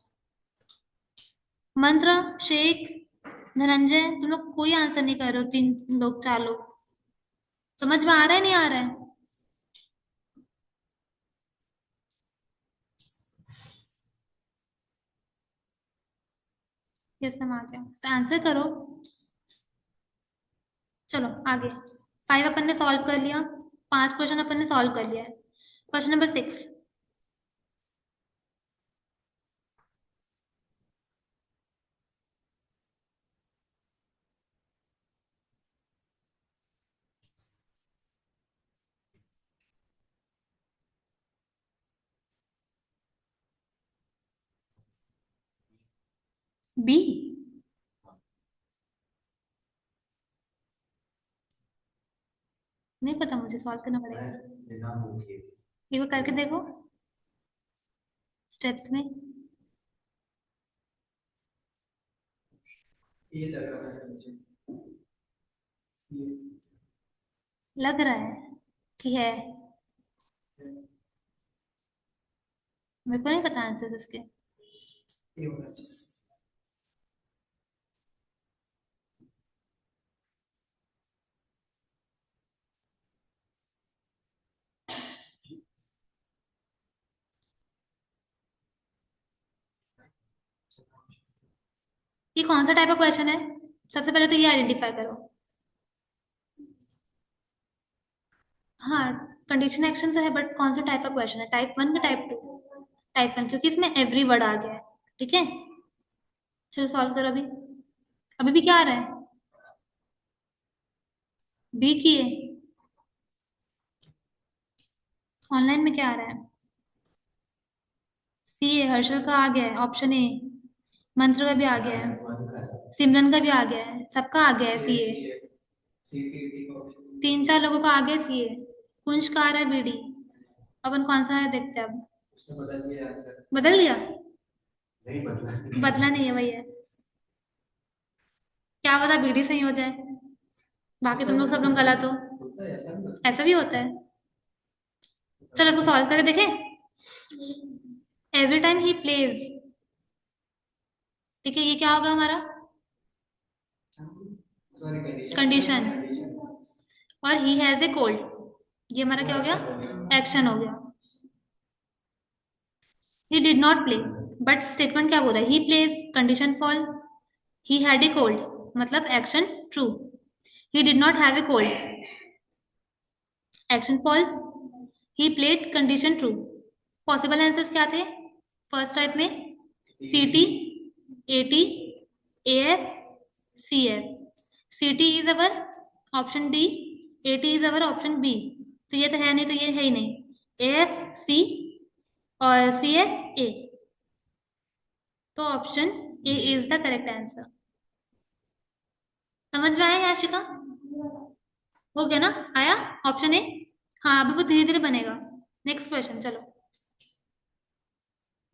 मंत्र, शेख, धनंजय, तुम लोग कोई आंसर नहीं कर रहे हो, तीन लोग, चार लोग। समझ में आ रहा है नहीं आ रहा है? यस मैम आ गया, तो आंसर करो। चलो आगे। 5 अपन ने सॉल्व कर लिया, 5 क्वेश्चन अपन ने सॉल्व कर लिया है। Question number 6। बी। नहीं पता मुझे, सॉल्व करना पड़ेगा। बिना वो किए एक बार करके देखो स्टेप्स में। ये लग रहा है मुझे, लग रहा है कि है, मेरे को नहीं पता आंसर इसके। ये होना चाहिए। ये कौन सा टाइप ऑफ क्वेश्चन है? सबसे पहले तो ये आइडेंटिफाई करो। हाँ, कंडीशन एक्शन तो है, बट कौन सा टाइप ऑफ क्वेश्चन है, टाइप वन का टाइप टू? टाइप वन, क्योंकि इसमें एवरी वर्ड आ गया है। ठीक है, चलो सॉल्व करो अभी। अभी भी क्या आ रहा है? बी की है। ऑनलाइन में क्या आ रहा है? सी ए, हर्षल का आ गया है ऑप्शन ए, मंत्र का भी आ गया है, सिमरन का भी आ गया है, सबका आ गया है सी ए। तीन चार लोगों का आ गया सी ए। कुंज का आ रहा है बी डी। अपन कौन सा है देखते हैं अब। उसने बदल दिया आंसर। बदल दिया? नहीं बदला, बदला नहीं है, वही है। क्या पता बी डी सही हो जाए, बाकी तुम लोग सब लोग गलत हो। होता है ऐसा भी होता ऐसा भी होता है। चलो इसको सॉल्व करके देखें। एवरी टाइम ही प्लेज, ठीक है, ये क्या होगा हमारा? है। Sorry, condition. कंडीशन। और ही हैज ए कोल्ड, ये हमारा क्या हो गया? एक्शन हो गया। He did not play, but statement क्या बोल रहा है? He plays, condition false. He had a cold, मतलब action true. He did not have a cold, action false. He played, condition true. Possible answers क्या थे first type में? C T, A T, A F, C F. C T is our option D, A T is our option B. तो ये तो है नहीं, तो ये है ही नहीं। ए एफ सी और सी एफ ए, तो option A is the correct answer. समझ में आया याशिका? हो गया ना? आया ऑप्शन ए? हाँ, अभी वो धीरे धीरे बनेगा। नेक्स्ट क्वेश्चन चलो।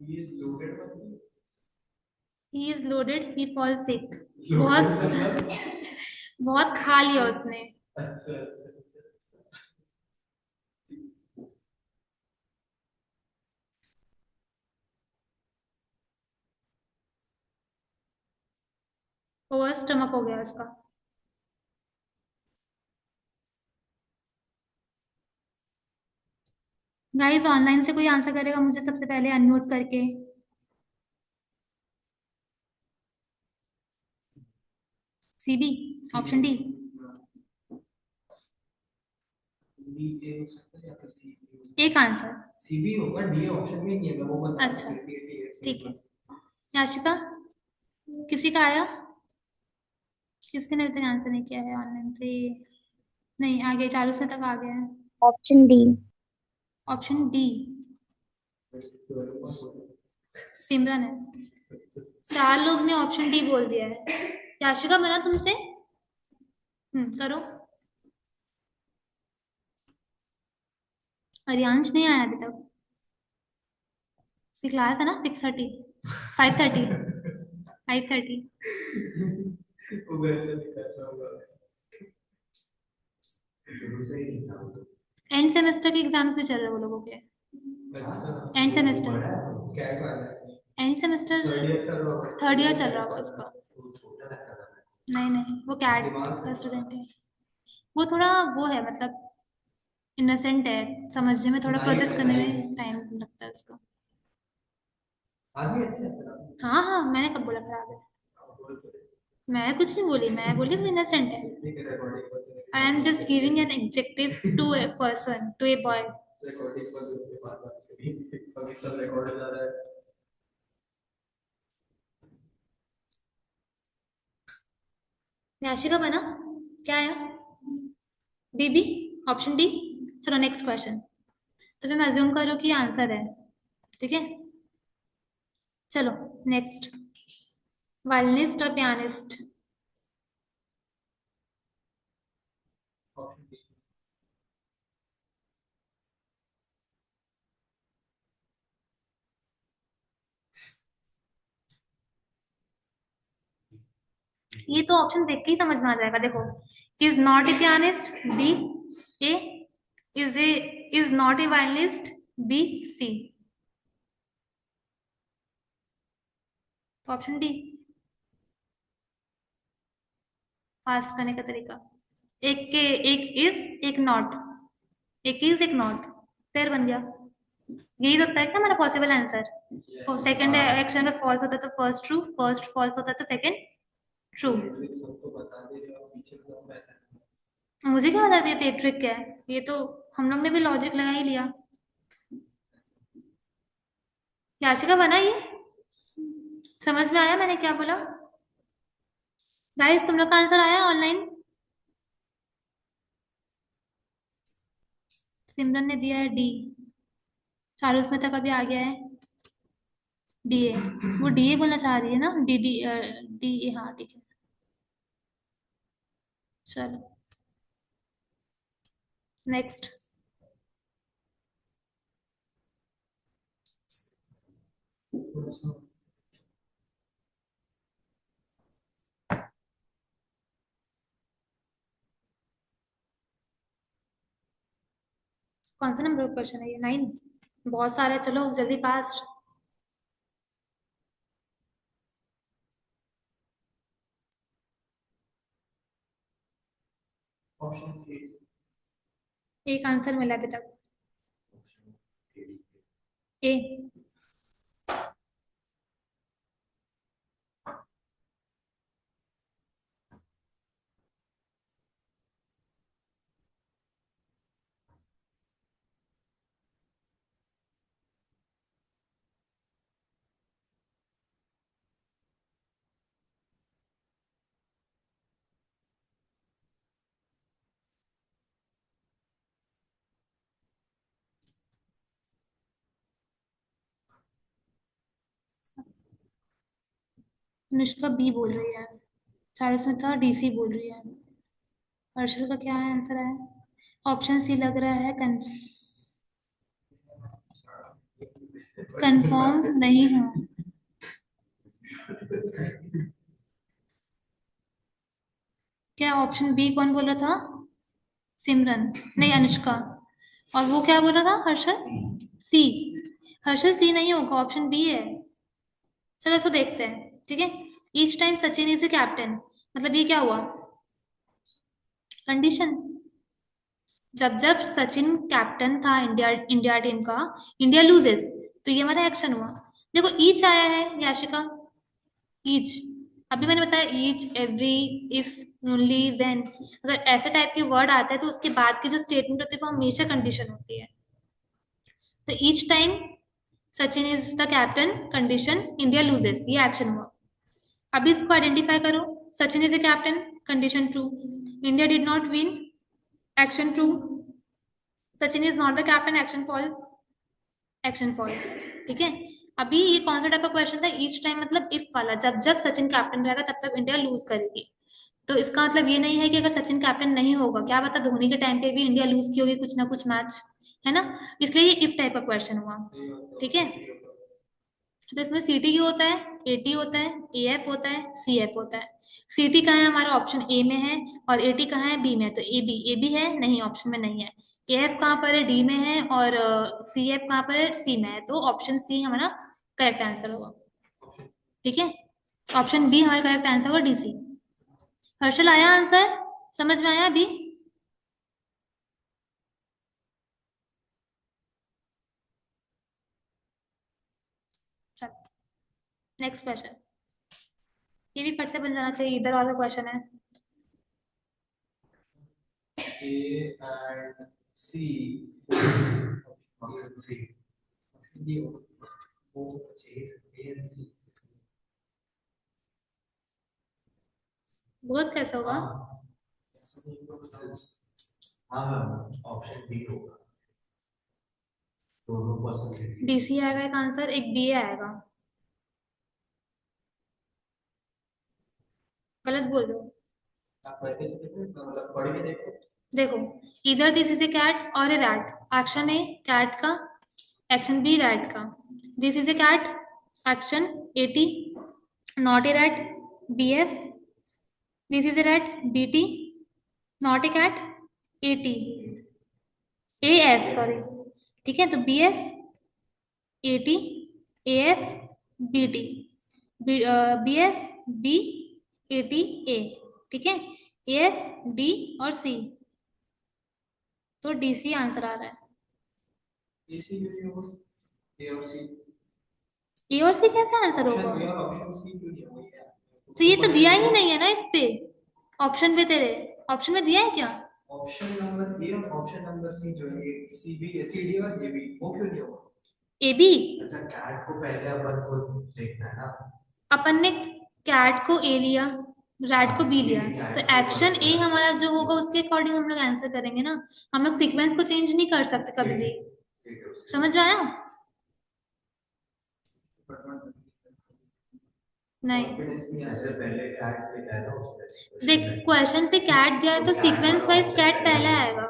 He is loaded मतलब he is loaded, he fall sick. loaded बहुत मतलब बहुत खा लिया उसने। अच्छा अच्छा अच्छा। ओवर स्टमक हो गया उसका। गाइस ऑनलाइन से कोई आंसर करेगा मुझे सबसे पहले अनम्यूट करके। CB, option D. D A हो सकता है या फिर सी बी हो एक सकता आंसर। है। सी बी होगा, डी ऑप्शन में नहीं है, मैं वो बता रहा अच्छा हूँ। ठीक है ठीक है। सिंपल। याशिका, किसी का आया? किसी ने तो आंसर नहीं किया है ऑनलाइन से। नहीं आगे, चालू से तक आ गया है। Option D. Option D. Simran है। चार लोग ने ऑप्शन डी बोल दिया है। याशिका बना तुमसे? करो। अर्यांश नहीं आया अभी तक। उसकी क्लास है ना 6:30, 5:30, 5:30। वो वैसे नहीं कर रहा होगा। शुरू से ही नहीं था वो तो। एंड सेमेस्टर के एग्जाम्स भी चल रहे हैं वो लोगों के। अच्छा एंड वो सेमेस्टर। बड़ा है तो क्या वाला है? End semester. थर्ड ईयर चल रहा होगा। थर्ड ईयर चल रहा होगा उसका। वो छोटा लगता था। नहीं नहीं, वो कैट दिमाग का से स्टूडेंट है। वो थोड़ा वो है, मतलब इनोसेंट है, समझने में थोड़ा नाइफ प्रोसेस है, करने नाइफ। में टाइम लगता है उसको। आदमी अच्छा है तेरा। हाँ हाँ, मैंने कब बोला खराब है? आप बोल तो रहे। मैं कुछ नहीं बोली, मैं बोली वो इनोसेंट है। कितनी की रिकॉर्डिंग पर I am just giving an adjective to a person, to a boy. Recording पर उसके बाद बात करी। अभी सब रिकॉर्ड हो जा रहा है। याशिका बना? क्या आया? बीबी, ऑप्शन डी। चलो नेक्स्ट क्वेश्चन। तो फिर मैं अज्यूम करूँ कि आंसर है, ठीक है? चलो नेक्स्ट। वायलिनिस्ट और पियानिस्ट। Option B. ये तो ऑप्शन देख के ही समझ में आ जाएगा, देखो। Is not a pianist, B. A is not a violinist, B. C. तो ऑप्शन डी। फास्ट करने का तरीका। एक के, एक इज एक नॉट, एक इज एक नॉट, पेयर बन गया। यही तो होता है क्या हमारा पॉसिबल आंसर? सेकंड एक्शन अगर फॉल्स होता है तो फर्स्ट ट्रू, फर्स्ट फॉल्स होता है तो सेकंड ट्रू। ट्रिक सबको बता दे रहे हो, पीछे तो हम ऐसा नहीं। मुझे क्या बता दिया ट्रिक क्या है? ये तो हम लोग ने भी लॉजिक लगा ही लिया। याशिका बना ये? समझ में आया मैंने क्या बोला? गाइस तुम लोग का आंसर आया ऑनलाइन? सिमरन ने दिया है डी। चारू उसमें तक अभी आ गया है डीए। वो डीए बोलना चाह रही है ना, डी डी डी, हाँ ठीक है। चलो नेक्स्ट। कौन सा नंबर का क्वेश्चन है ये? 9? बहुत सारे हैं, चलो जल्दी फास्ट। Option A. एक आंसर मिला अभी तक। Option A. A. Anushka B बोल रही है। 40 में था, डीसी बोल रही है। हर्षल का क्या आंसर है? ऑप्शन सी लग रहा है। कंफर्म नहीं हूँ। क्या ऑप्शन बी कौन बोल रहा था? सिमरन, नहीं अनुष्का। और वो क्या बोल रहा था? हर्षल? सी। हर्षल सी नहीं होगा, ऑप्शन बी है। चलो इसको देखते हैं, ठीक है। Each time Sachin is the captain, मतलब ये क्या हुआ, कंडीशन। जब जब सचिन कैप्टन था इंडिया इंडिया टीम का, इंडिया लूजेस, तो ये हमारा एक्शन हुआ। देखो ईच आया है याशिका, ईच, अभी मैंने बताया each, every, if, only, when, अगर ऐसे टाइप के वर्ड आते हैं तो उसके बाद की जो स्टेटमेंट होती है वो हमेशा कंडीशन होती है। तो each time Sachin is the captain, condition, India loses, ये एक्शन हुआ। अभी इसको आइडेंटिफाई करो, Sachin is the captain, condition true, India did not win, action true, Sachin is not the captain, action false, action false. ठीक है, अभी ये कौन सा टाइप का क्वेश्चन था, ईच टाइम मतलब इफ वाला, जब जब सचिन कैप्टन रहेगा तब तक इंडिया लूज करेगी। तो इसका मतलब ये नहीं है कि अगर सचिन कैप्टन नहीं होगा, क्या पता धोनी के टाइम पे भी इंडिया लूज की होगी कुछ ना कुछ मैच, है ना, इसलिए ये इफ टाइप का क्वेश्चन हुआ। ठीक है, तो इसमें सी टी होता है, ए टी होता है, ए एफ होता है, सी एफ होता है। सी टी कहाँ है, हमारा ऑप्शन ए में है, और ए टी कहाँ है, बी में है, तो ए बी है नहीं, ऑप्शन में नहीं है। ए एफ कहाँ पर है, डी में है, और सी एफ कहाँ पर है, सी में है, तो ऑप्शन सी हमारा करेक्ट आंसर होगा। ठीक है, ऑप्शन बी हमारा करेक्ट आंसर होगा, डी सी। हर्षल आया आंसर, समझ में आया अभी? चल, नेक्स्ट क्वेश्चन, ये भी फट से बन जाना चाहिए, इधर वाला क्वेश्चन है। A and C. Option C. D. O purchase A and C. बहुत कैसा होगा? हाँ हाँ मैम, ऑप्शन बी होगा, दोनों पॉसिबिलिटी। डी सी आएगा एक आंसर, एक बी आएगा, गलत बोल रहे हो। आप पढ़ के देखो, मतलब पढ़ के देखो। देखो, इधर दिस इज ए कैट और a rat, action A cat का, एक्शन बी रैट का। This is a cat, action A T, not a rat, B F. This is a rat, B T, not a cat, A T, A F sorry. ठीक है, तो B F, A T, A F, B T, B F, B, A T, A. ठीक है, A F, D और सी, तो D C answer आ रहा है। ए सी भी नहीं होगा, ए और सी। ए और सी कैसे आंसर ऑप्शन होगा? ए और ऑप्शन सी क्यों नहीं होगा? तो ये तो दिया ही नहीं है ना इस पे, ऑप्शन पे तेरे, ऑप्शन में दिया है क्या? ऑप्शन नंबर ए और ऑप्शन नंबर सी जो है, सी बी, सी डी और ए बी, वो क्यों नहीं होगा? ए बी, अच्छा, कैट को पहले अपन को देखना है ना। अपन ने कैट को ए लिया, रैट को बी ये लिया, कैट तो को एक्शन first ए करना हमारा है। जो होगा उसके अकॉर्डिंग हम लोग आंसर करेंगे ना, हम लोग सीक्वेंस को चेंज नहीं कर सकते कभी भी। ठीक है, उसके समझ में आया? बाद नहीं, कॉन्फिडेंस नहीं है, ऐसे पहले कैट लिखा है ना उसमें देख क्वेश्चन में। क्वेश्चन पे कैट दिया है तो तो कैट सीक्वेंस वाला वाइज ऑप्शन कैट पहले पहले आना आएगा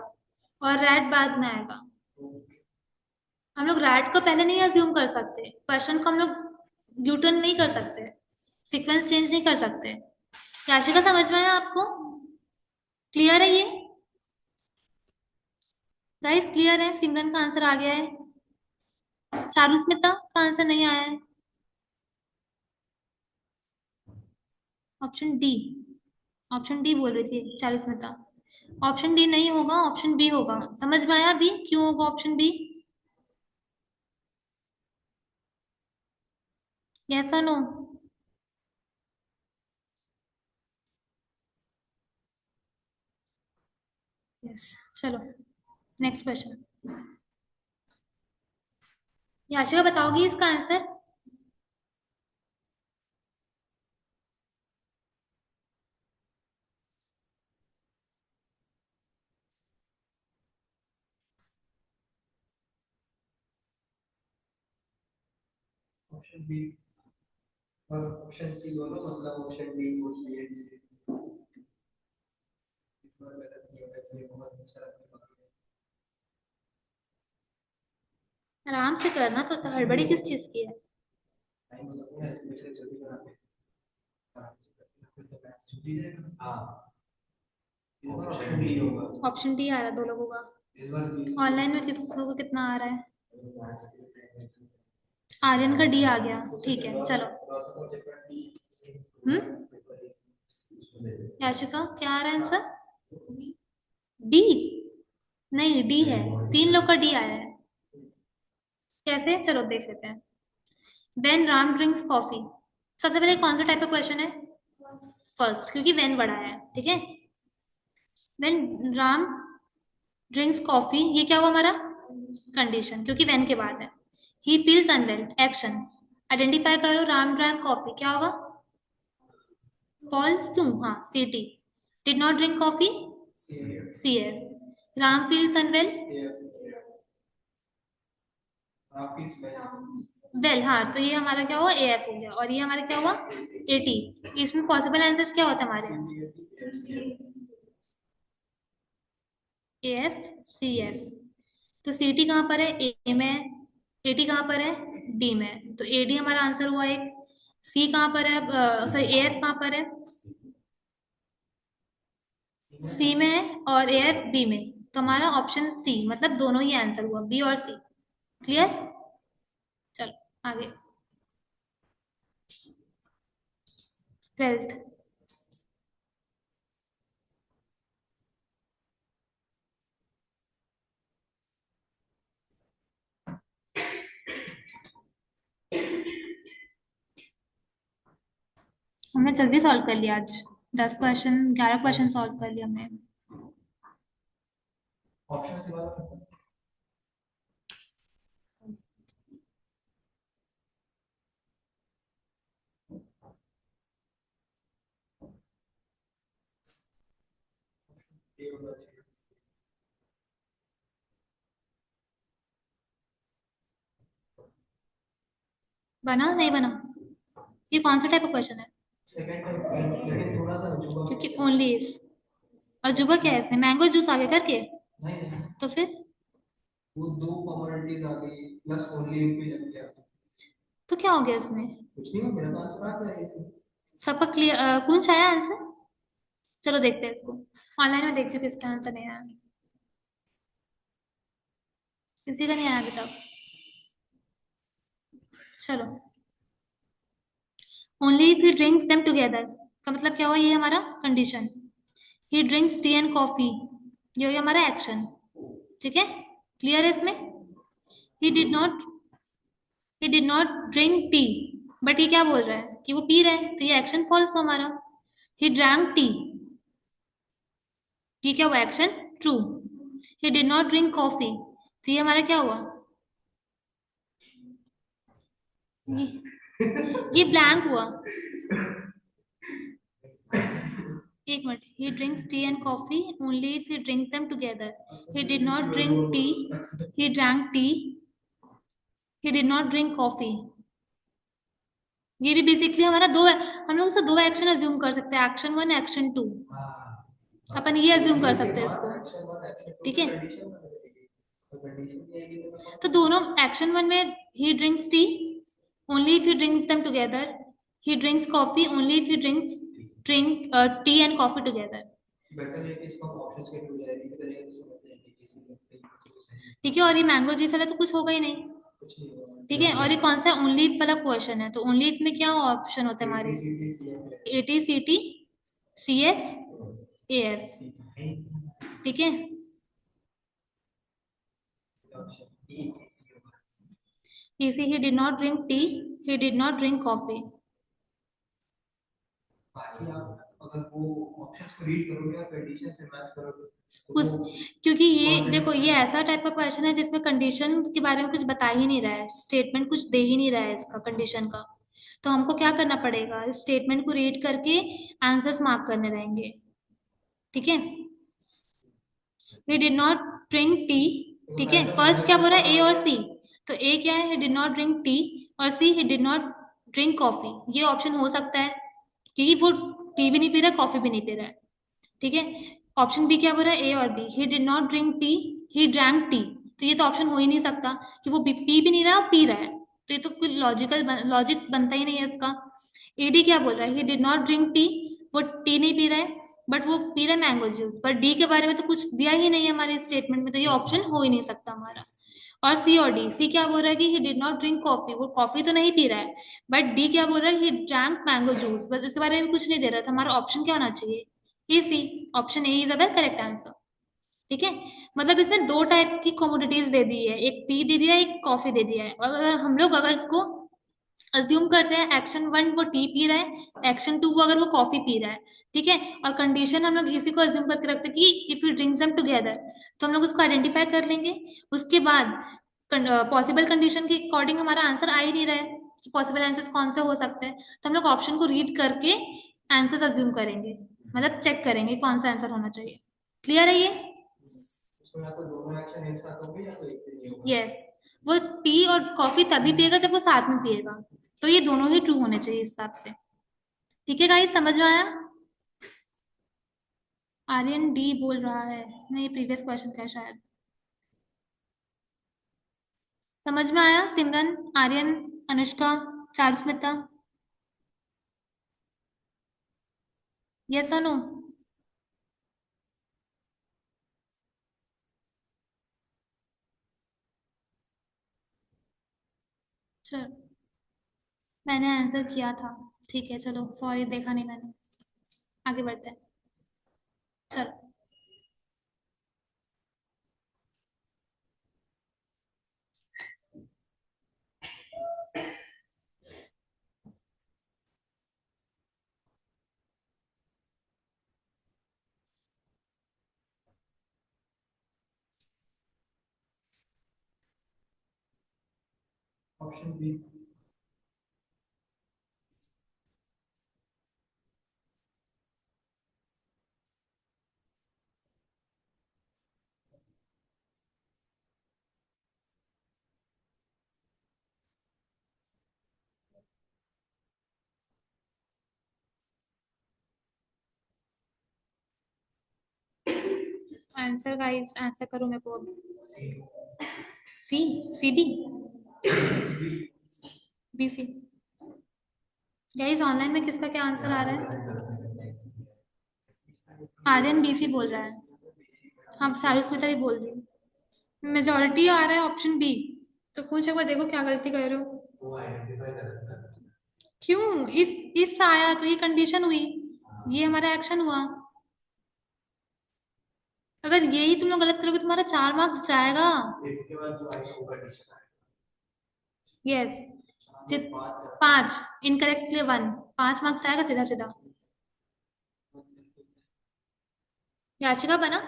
और रैट बाद में आएगा। चाहिए। हम लोग रैट को पहले नहीं अज्यूम कर सकते, क्वेश्चन को हम लोग यूटर्न नहीं कर सकते, सीक्वेंस चेंज नहीं कर सकते। याशिका समझ में आया आपको? क्लियर है ये गाइस? क्लियर है? सिमरन का आंसर आ गया है, चारुस्मिता का आंसर नहीं आया है, ऑप्शन डी, ऑप्शन डी बोल रही थी चारुस्मिता। ऑप्शन डी नहीं होगा, ऑप्शन बी होगा। समझ में आया बी क्यों होगा ऑप्शन बी? यस और नो? यस, चलो नेक्स्ट क्वेश्चन। याशिका बताओगी इसका आंसर? ऑप्शन बी और ऑप्शन सी दोनों, मतलब ऑप्शन डी पूछ लिए इससे। इस बार गलत नहीं होना चाहिए, बहुत अच्छा लगता है। आराम से करना, तो हड़बड़ी किस चीज की है? टाइम हो सकता है, इसमें जल्दी बनाते हैं। फिर तो मैच छूट ही जाएगा। हाँ, इस बार ऑप्शन डी होगा। ऑप्शन डी आ रहा है दो लोगों का। इस बार बी। ऑनलाइन में किसको को कितना आ रहा है? मैच के लिए आर्यन का डी आ गया, ठीक है चलो। याशिका क्या आ रहा है आंसर? डी? नहीं, डी है। 3 लोग का डी आया है। कैसे, चलो देख लेते हैं। वेन राम ड्रिंक्स कॉफी, सबसे पहले कौन सा टाइप का क्वेश्चन है? फर्स्ट, क्योंकि वेन बड़ा है, ठीक है। वेन राम ड्रिंक्स कॉफी, ये क्या हुआ हमारा? कंडीशन, क्योंकि वेन के बाद है। He feels unwell, action. Identify करो, राम ड्रैंक कॉफी, क्या होगा? फॉल्स, क्यों? हाँ, C T. Did not drink coffee, C F. Ram feels unwell, well, हाँ, तो ये हमारा क्या हुआ? ए एफ हो गया। और ये हमारा क्या हुआ? A T. इसमें पॉसिबल आंसर्स क्या होता है हमारे? A F, C F. तो सी टी कहाँ पर है? ए में। ए टी कहाँ पर है? डी में। तो ए डी हमारा आंसर हुआ एक। सी कहाँ पर है? सॉरी, ए एफ कहाँ पर है? सी में है, और ए एफ बी में। तो हमारा ऑप्शन सी, मतलब दोनों ही आंसर हुआ, बी और सी। क्लियर? चलो आगे। 12th। हमने जल्दी सॉल्व कर लिया आज। 10 क्वेश्चन, 11 क्वेश्चन सॉल्व कर लिया हमने। ऑप्शन से बात करते हैं। ये होना चाहिए। बना नहीं बना? ये कौन सा टाइप का क्वेश्चन है? सेकंड टाइम, लेकिन थोड़ा सा अजूबा भी क्योंकि है। Only if. अजूबा क्या है इसमें? मैंगो जूस आगे करके? नहीं नहीं, तो फिर? वो दो कमोडिटीज आ गई प्लस ओनली एक भी लग गया। तो क्या हो गया इसमें? कुछ नहीं, मेरा तो आंसर आ गया इसी। सबका क्लियर? कौन सा आया आंसर? चलो देखते हैं इसको। ऑनलाइन में देखती हूँ किसका आंसर नहीं आया। किसी का नहीं आया अभी तक। चलो। Only if he drinks them together का मतलब क्या हुआ? ये हमारा condition. He drinks T and coffee, ये हो गया हमारा एक्शन। ठीक है, क्लियर है इसमें? ही did not he did not drink T, but ये क्या बोल रहा है कि वो पी रहा है, तो ये एक्शन फॉल्स हो हमारा। ही ड्रैंक टी, ये क्या हुआ? Action true. He did not drink coffee, तो ये हमारा क्या हुआ? ये ये ब्लैंक हुआ। एक minute. He drinks T and coffee only if he drinks them together. He did not drink tea, he drank T, he did not drink coffee. ये भी बेसिकली हमारा दो, हम लोग इसे दो एक्शन अज्यूम कर सकते हैं, एक्शन वन, एक्शन टू। अपन ये अज्यूम कर सकते हैं इसको, ठीक है। तो दोनों, एक्शन वन में ही drinks T only if he drinks them together, he drinks coffee only if he drink tea and coffee together. Better है कि इसको हम ऑप्शंस के थ्रू जाए, इधर ये तो समझ जाएंगे किसी व्यक्ति को सही। ठीक है, और ये मैंगो जूस वाला तो कुछ होगा ही नहीं। कुछ नहीं होगा। ठीक है, और ये कौन सा ओनली वाला क्वेश्चन है? तो ओनली इफ में क्या ऑप्शन होते हैं हमारे? A T, C T, C F, A F. ठीक है, इसी he did not drink tea, he did not drink coffee. बाकी आप अगर वो ऑप्शंस को रीड करोगे और कंडीशन से मैच करोगे उस, तो क्योंकि ये देखो, ये ऐसा टाइप का क्वेश्चन है जिसमें कंडीशन के बारे में कुछ बता ही नहीं रहा है, स्टेटमेंट कुछ दे ही नहीं रहा है इसका कंडीशन का। तो हमको क्या करना पड़ेगा? स्टेटमेंट को रीड करके आंसर्स मार्क करने रहेंगे। ठीक है, he did not drink T. ठीक है, फर्स्ट क्या बोल रहा है? ए और सी। तो ए क्या है? He did not drink tea, और C he did not drink coffee. ये ऑप्शन हो सकता है क्योंकि वो टी भी नहीं पी रहा है, कॉफी भी नहीं पी रहा है। ठीक है, ऑप्शन बी क्या बोल रहा है? ए और B. He did not drink tea, he drank tea. तो ये तो ऑप्शन हो ही नहीं सकता कि वो पी भी नहीं रहा, पी रहा है। तो ये तो कोई लॉजिक बनता ही नहीं है इसका। एडी क्या बोल रहा है? He did not drink T, वो टी नहीं पी रहा है, बट वो पी रहा है मैंगो जूस। पर डी के बारे में तो कुछ दिया ही नहीं है हमारे स्टेटमेंट में, तो ये ऑप्शन हो ही नहीं सकता हमारा। और सी और डी, सी क्या बोल रहा है कि ही डिड नॉट ड्रिंक कॉफी, वो कॉफी तो नहीं पी रहा है, बट डी क्या बोल रहा है, ही ड्रैंक मैंगो जूस, बस इसके बारे में कुछ नहीं दे रहा था। हमारा ऑप्शन क्या होना चाहिए, ये C, option A is the correct answer. ठीक है, मतलब इसमें दो टाइप की कमोडिटीज दे दी है, एक टी दे दिया है, एक कॉफी दे दिया है। अगर हम लोग अगर इसको अज्यूम करते हैं एक्शन वन वो टी पी रहा है, एक्शन टू वो अगर वो कॉफी पी रहा है, ठीक है, और कंडीशन हम लोग इसी को अज्यूम करके रखते हैं कि if you drink them together, तो हम लोग उसको आइडेंटिफाई कर लेंगे। उसके बाद पॉसिबल कंडीशन के अकॉर्डिंग हमारा आंसर आ ही नहीं रहा है कि पॉसिबल आंसर्स कौन से हो सकते हैं, तो हम लोग ऑप्शन को रीड करके आंसर अज्यूम करेंगे, मतलब चेक करेंगे कौन सा आंसर होना चाहिए। क्लियर है ये? उसमें या तो दोनों एक्शन एक साथ होंगे या तो एक से नहीं होगा। यस, वो टी और कॉफी तभी पिएगा जब वो साथ में पिएगा, तो ये दोनों ही ट्रू होने चाहिए इस हिसाब से। ठीक है गाइस, समझ में आया? आर्यन डी बोल रहा है, नहीं प्रीवियस क्वेश्चन का है शायद। समझ में आया सिमरन, आर्यन, अनुष्का, चारुस्मिता? यस और नो? चलो, मैंने आंसर किया था। ठीक है चलो, सॉरी देखा नहीं मैंने। आगे बढ़ते हैं, चलो। Option B. Answer guys, answer करो मेरे को अभी। C, C B, B C. Guys online में किसका क्या आंसर आ रहा है? आर्यन बी सी बोल रहा है। हाँ, चारुस्मिता भी बोल दी। मेजोरिटी आ रहा है ऑप्शन बी, तो कुछ एक बार देखो क्या गलती कर रहे हो। वो आइडेंटिफाई कर रखा है। क्यों, इफ आया तो ये कंडीशन हुई, ये हमारा एक्शन हुआ। अगर यही तुम लोग गलत करोगे तुम्हारा 4 मार्क्स जाएगा। इसके बाद जो आएगा वो कंडीशन आएगा। यस, जित 5, इनकरेक्टली 1, 5 मार्क्स आएगा सीधा सीधा। याचिका बना।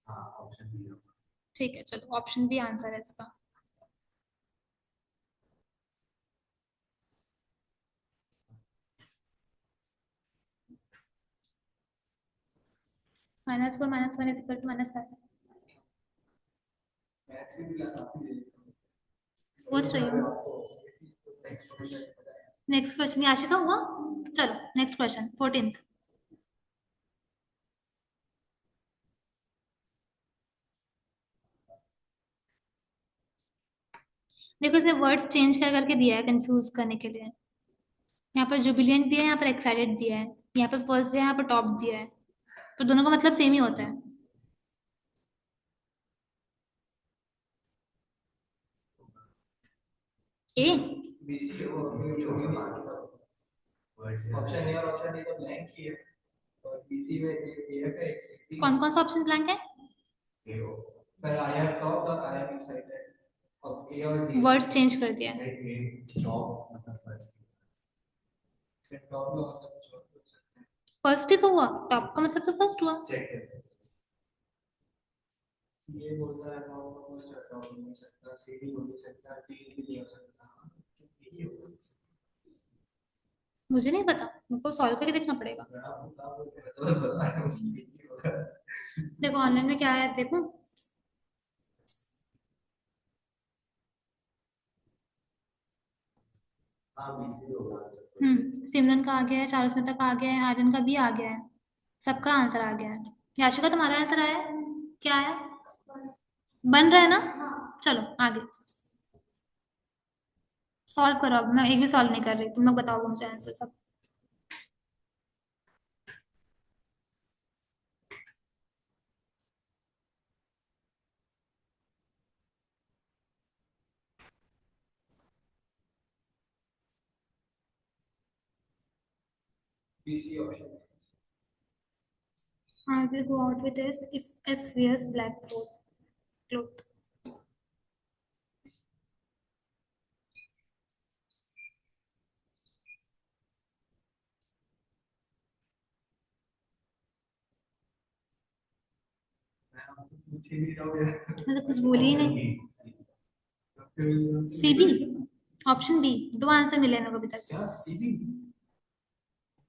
हाँ ऑप्शन बी होगा। ठीक है चलो, ऑप्शन बी आंसर है इसका। -4 - 1 इज इक्वल टू -5। मैथ्स की भी क्लास आपकी ले लेता हूँ। सोच रही हूँ। नेक्स्ट क्वेश्चन याशिका हुआ। चलो नेक्स्ट क्वेश्चन 14th। देखो इसे वर्ड्स चेंज कर करके दिया है कंफ्यूज करने के लिए। यहाँ पर जुबिलियंट दिया है, यहाँ पर एक्साइटेड दिया है, यहाँ पर फर्स्ट दिया है, यहाँ पर टॉप दिया है, तो दोनों का मतलब सेम ही होता है। ए, बीसी ऑप्शन ए और ऑप्शन डी तो ब्लैंक ही है और बीसी में ए का एक सिक्सटी कौन कौन सा ऑप्शन ब्लैंक है? ए हो पर आई एम टॉप और आई एम एक्साइटेड अब ए और डी वर्ड्स चेंज कर दिया है। टॉप मतलब फर्स्ट टॉप का मतलब कुछ और हो सकता है। फर्स्ट ही तो हुआ, टॉप का मतलब तो फर्स्ट हुआ। चेक कर ये बोलता है टॉप का फर्स्ट टॉप नहीं हो सकता सी भी हो नहीं सकता डी भी नहीं हो सकता यही होगा। मुझे नहीं पता, मुझको सॉल्व करके देखना पड़ेगा। आप बता रहे हो कि यही होगा। देखो ऑनलाइन में क्या है देखो। हाँ बीसी होगा। सिमरन का आ गया है, चारुस्मिता का आ गया है, आर्यन का भी आ गया है, सबका आंसर आ गया है। याशिका तुम्हारा आंसर आया है? क्या है? बन रहा है ना? चलो आगे सॉल्व करो। अब मैं एक भी सॉल्व नहीं कर रही, तुम लोग बताओगे मुझे आंसर सब। BC option. I will go out with S if S wears black cloth. मैं तो कुछ बोली ही नहीं। C B, option B. दो आंसर मिले हैं मेरे को अभी तक। क्या सीबी?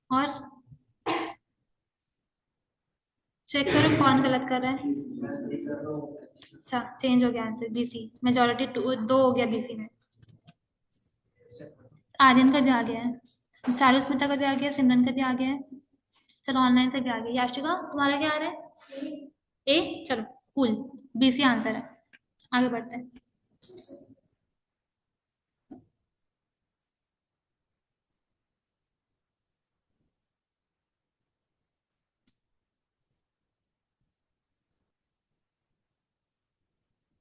और चेक करो कौन गलत कर रहा है। अच्छा, चेंज हो गया आंसर, बीसी। मेजोरिटी दो हो गया बीसी में। आर्यन का भी आ गया है, चारू स्मिता का भी आ गया, सिमरन का भी आ गया है। चलो ऑनलाइन से भी आ गया। याशिका तुम्हारा क्या आ रहा है? ए, चलो कूल, बीसी आंसर है। आगे बढ़ते हैं।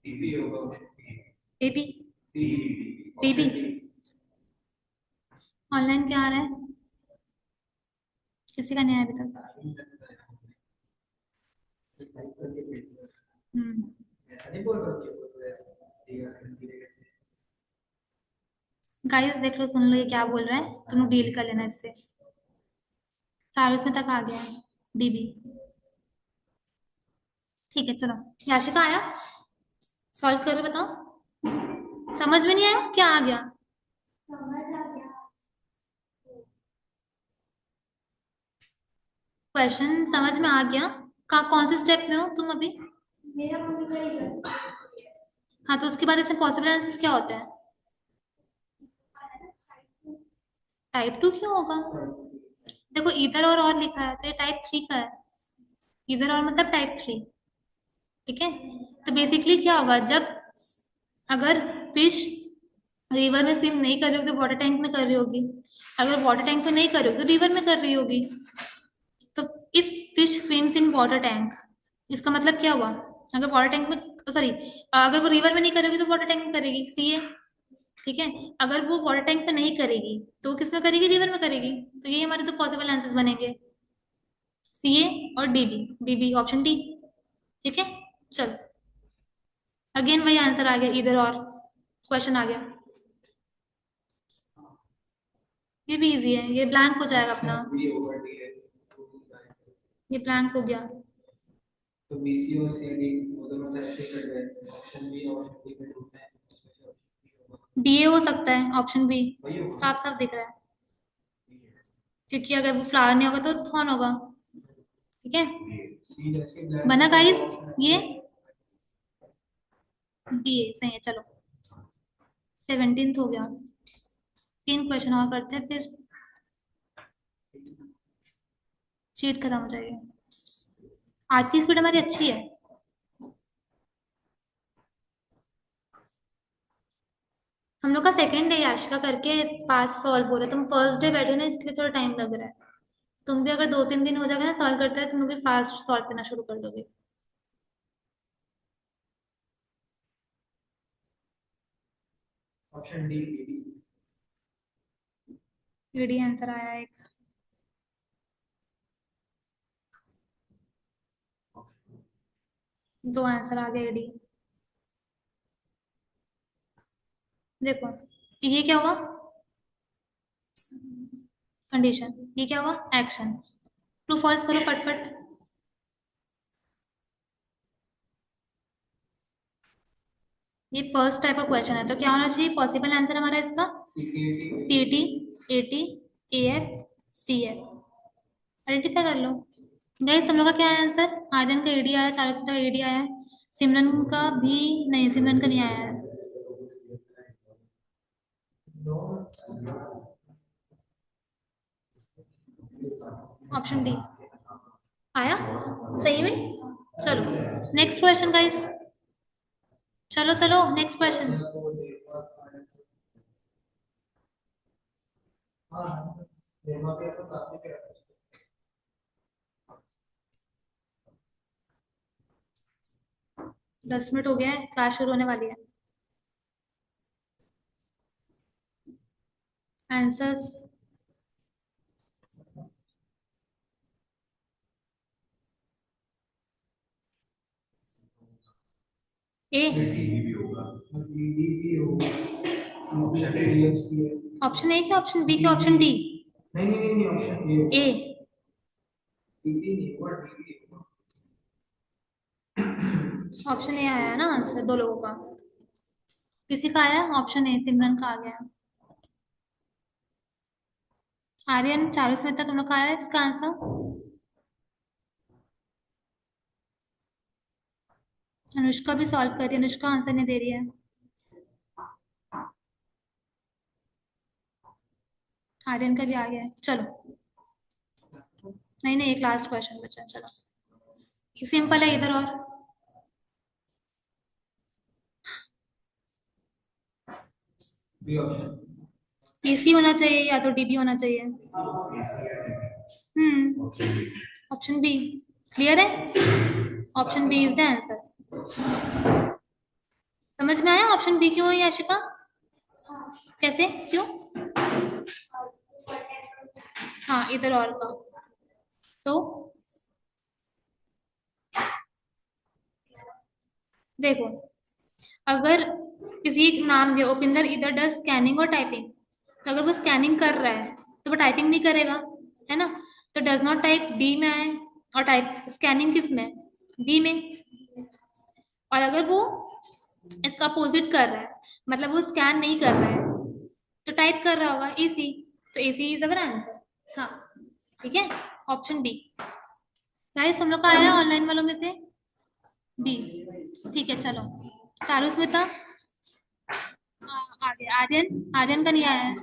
टीबी होगा। A B, TB. ऑनलाइन क्या आ रहा है? किसी का नहीं आया अभी तक। हम्म। ऐसा नहीं बोल रहा गाइस देख लो, सुन लो ये क्या बोल रहा है, तुम डील कर लेना इससे। 40 में तक आ गया है डीबी। ठीक है चलो। याशिका आया? सॉल्व करो, बताओ। समझ में नहीं आया क्या आ गया? क्वेश्चन समझ में आ गया। कौन से स्टेप में हो तुम अभी? हाँ, तो उसके बाद इसमें पॉसिबल आंसर्स क्या होते हैं? टाइप 2 क्यों होगा? देखो इधर और लिखा है, तो ये टाइप 3 का है। इधर और मतलब टाइप 3। ठीक है। तो बेसिकली क्या होगा, जब अगर फिश रिवर में स्विम नहीं कर रही होगी तो वाटर टैंक में कर रही होगी। अगर वाटर टैंक में नहीं कर रही होगी तो रिवर में कर रही होगी। तो if fish swims in water tank, इसका मतलब क्या हुआ? अगर वाटर टैंक में, सॉरी, अगर वो रिवर में नहीं करेगी तो वाटर टैंक में करेगी, सी है। ठीक है। अगर वो वाटर टैंक पे नहीं करेगी तो वो किस में करेगी? रिवर में करेगी। तो ये हमारे तो पॉसिबल आंसर्स बनेंगे, सी ए और डीबी। DB option D. ठीक है। चलो, अगेन वही आंसर आ गया, इधर और क्वेश्चन आ गया। ये भी इजी है, ये ब्लैंक हो जाएगा अपना। ये ब्लैंक हो गया। तो बीसी और सीडी वो दोनों तो ऐसे कर गए, ऑप्शन बी और ऑप्शन डी में ढूंढना है, उसमें से ऑप्शन बी ए हो सकता है, ऑप्शन बी। वही होगा। साफ साफ दिख रहा है, क्योंकि अगर वो फ्लावर नहीं होगा तो थॉर्न होगा। ठीक है। सी जैसे ब्लैक बना गाइस ये? बी ए सही है। चलो 17th हो गया। 3 क्वेश्चन और करते हैं फिर शीट खत्म हो जाएगी। आज की स्पीड हमारी अच्छी है। हम लोग का सेकंड डे याशिका करके फास्ट सॉल्व हो रहा है, तुम फर्स्ट डे बैठे हो ना इसलिए थोड़ा टाइम लग रहा है। तुम भी अगर 2-3 दिन हो जाएगा ना सॉल्व करते हैं, तुम लोग भी फास्ट सॉल्व करना शुरू कर दोगे। Option D. ईडी आंसर आया एक। दो आंसर आ गए ईडी। देखो ये क्या हुआ? कंडीशन। ये क्या हुआ? एक्शन। ट्रू फॉल्स करो फटफट। ये फर्स्ट टाइप का क्वेश्चन है, तो क्या होना चाहिए पॉसिबल आंसर हमारा इसका? C T, A T, A F, C F. Identify कर लो। गाइस हम लोग का क्या है आंसर? आर्यन का एडी आया, चारुषिता का एडी आया है, सिमरन का भी नहीं, सिमरन का नहीं आया है। ऑप्शन डी आया सही में। चलो नेक्स्ट क्वेश्चन गाइस। चलो चलो नेक्स्ट क्वेश्चन। हाँ, 10 मिनट हो गया है, क्लास शुरू होने वाली है। आंसर्स ए। सी भी होगा। डी भी होगा। Option D A. F C है। ऑप्शन ए क्या ऑप्शन बी क्या ऑप्शन डी? नहीं नहीं नहीं नहीं, ऑप्शन ए होगा। ए। डी भी नहीं होगा, डी भी होगा। ऑप्शन ए आया है ना आंसर दो लोगों का। किसी का आया ऑप्शन ए, सिमरन का आ गया। आर्यन, चारुस मेहता, तुम लोग का आया इसका आंसर? अनुष्का भी सॉल्व कर रही है, अनुष्का आंसर नहीं दे रही है। आर्यन का भी आ गया है, चलो। नहीं नहीं, एक लास्ट क्वेश्चन बचा है, चलो। सिंपल है इधर और। B option. एसी होना चाहिए या तो डीबी होना चाहिए। हम्म। Option B. Option B clear है? Option B is the answer. समझ में आया ऑप्शन बी क्यों है याशिका? कैसे क्यों? हाँ इधर और का। तो देखो, अगर किसी एक नाम दिया उपिंदर इधर डज स्कैनिंग और टाइपिंग, तो अगर वो स्कैनिंग कर रहा है तो वो टाइपिंग नहीं करेगा, है ना? तो डज नॉट टाइप डी में आए, और टाइप स्कैनिंग किस में? बी में। और अगर वो इसका अपोजिट कर रहा है, मतलब वो स्कैन नहीं कर रहा है, तो टाइप कर रहा होगा एसी, तो एसी इज अवर आंसर। हाँ ठीक है, ऑप्शन बी। गाइस हम लोग का आया ऑनलाइन वालों में से बी? ठीक है चलो। चारू स्मिता आ गया। आर्यन, आर्यन का नहीं आया है।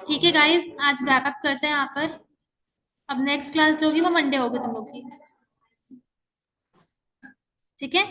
ठीक है गाइस, आज रैप अप करते हैं यहाँ पर। अब नेक्स्ट क्लास जो होगी वो मंडे होगी तुम लोग की, ठीक है?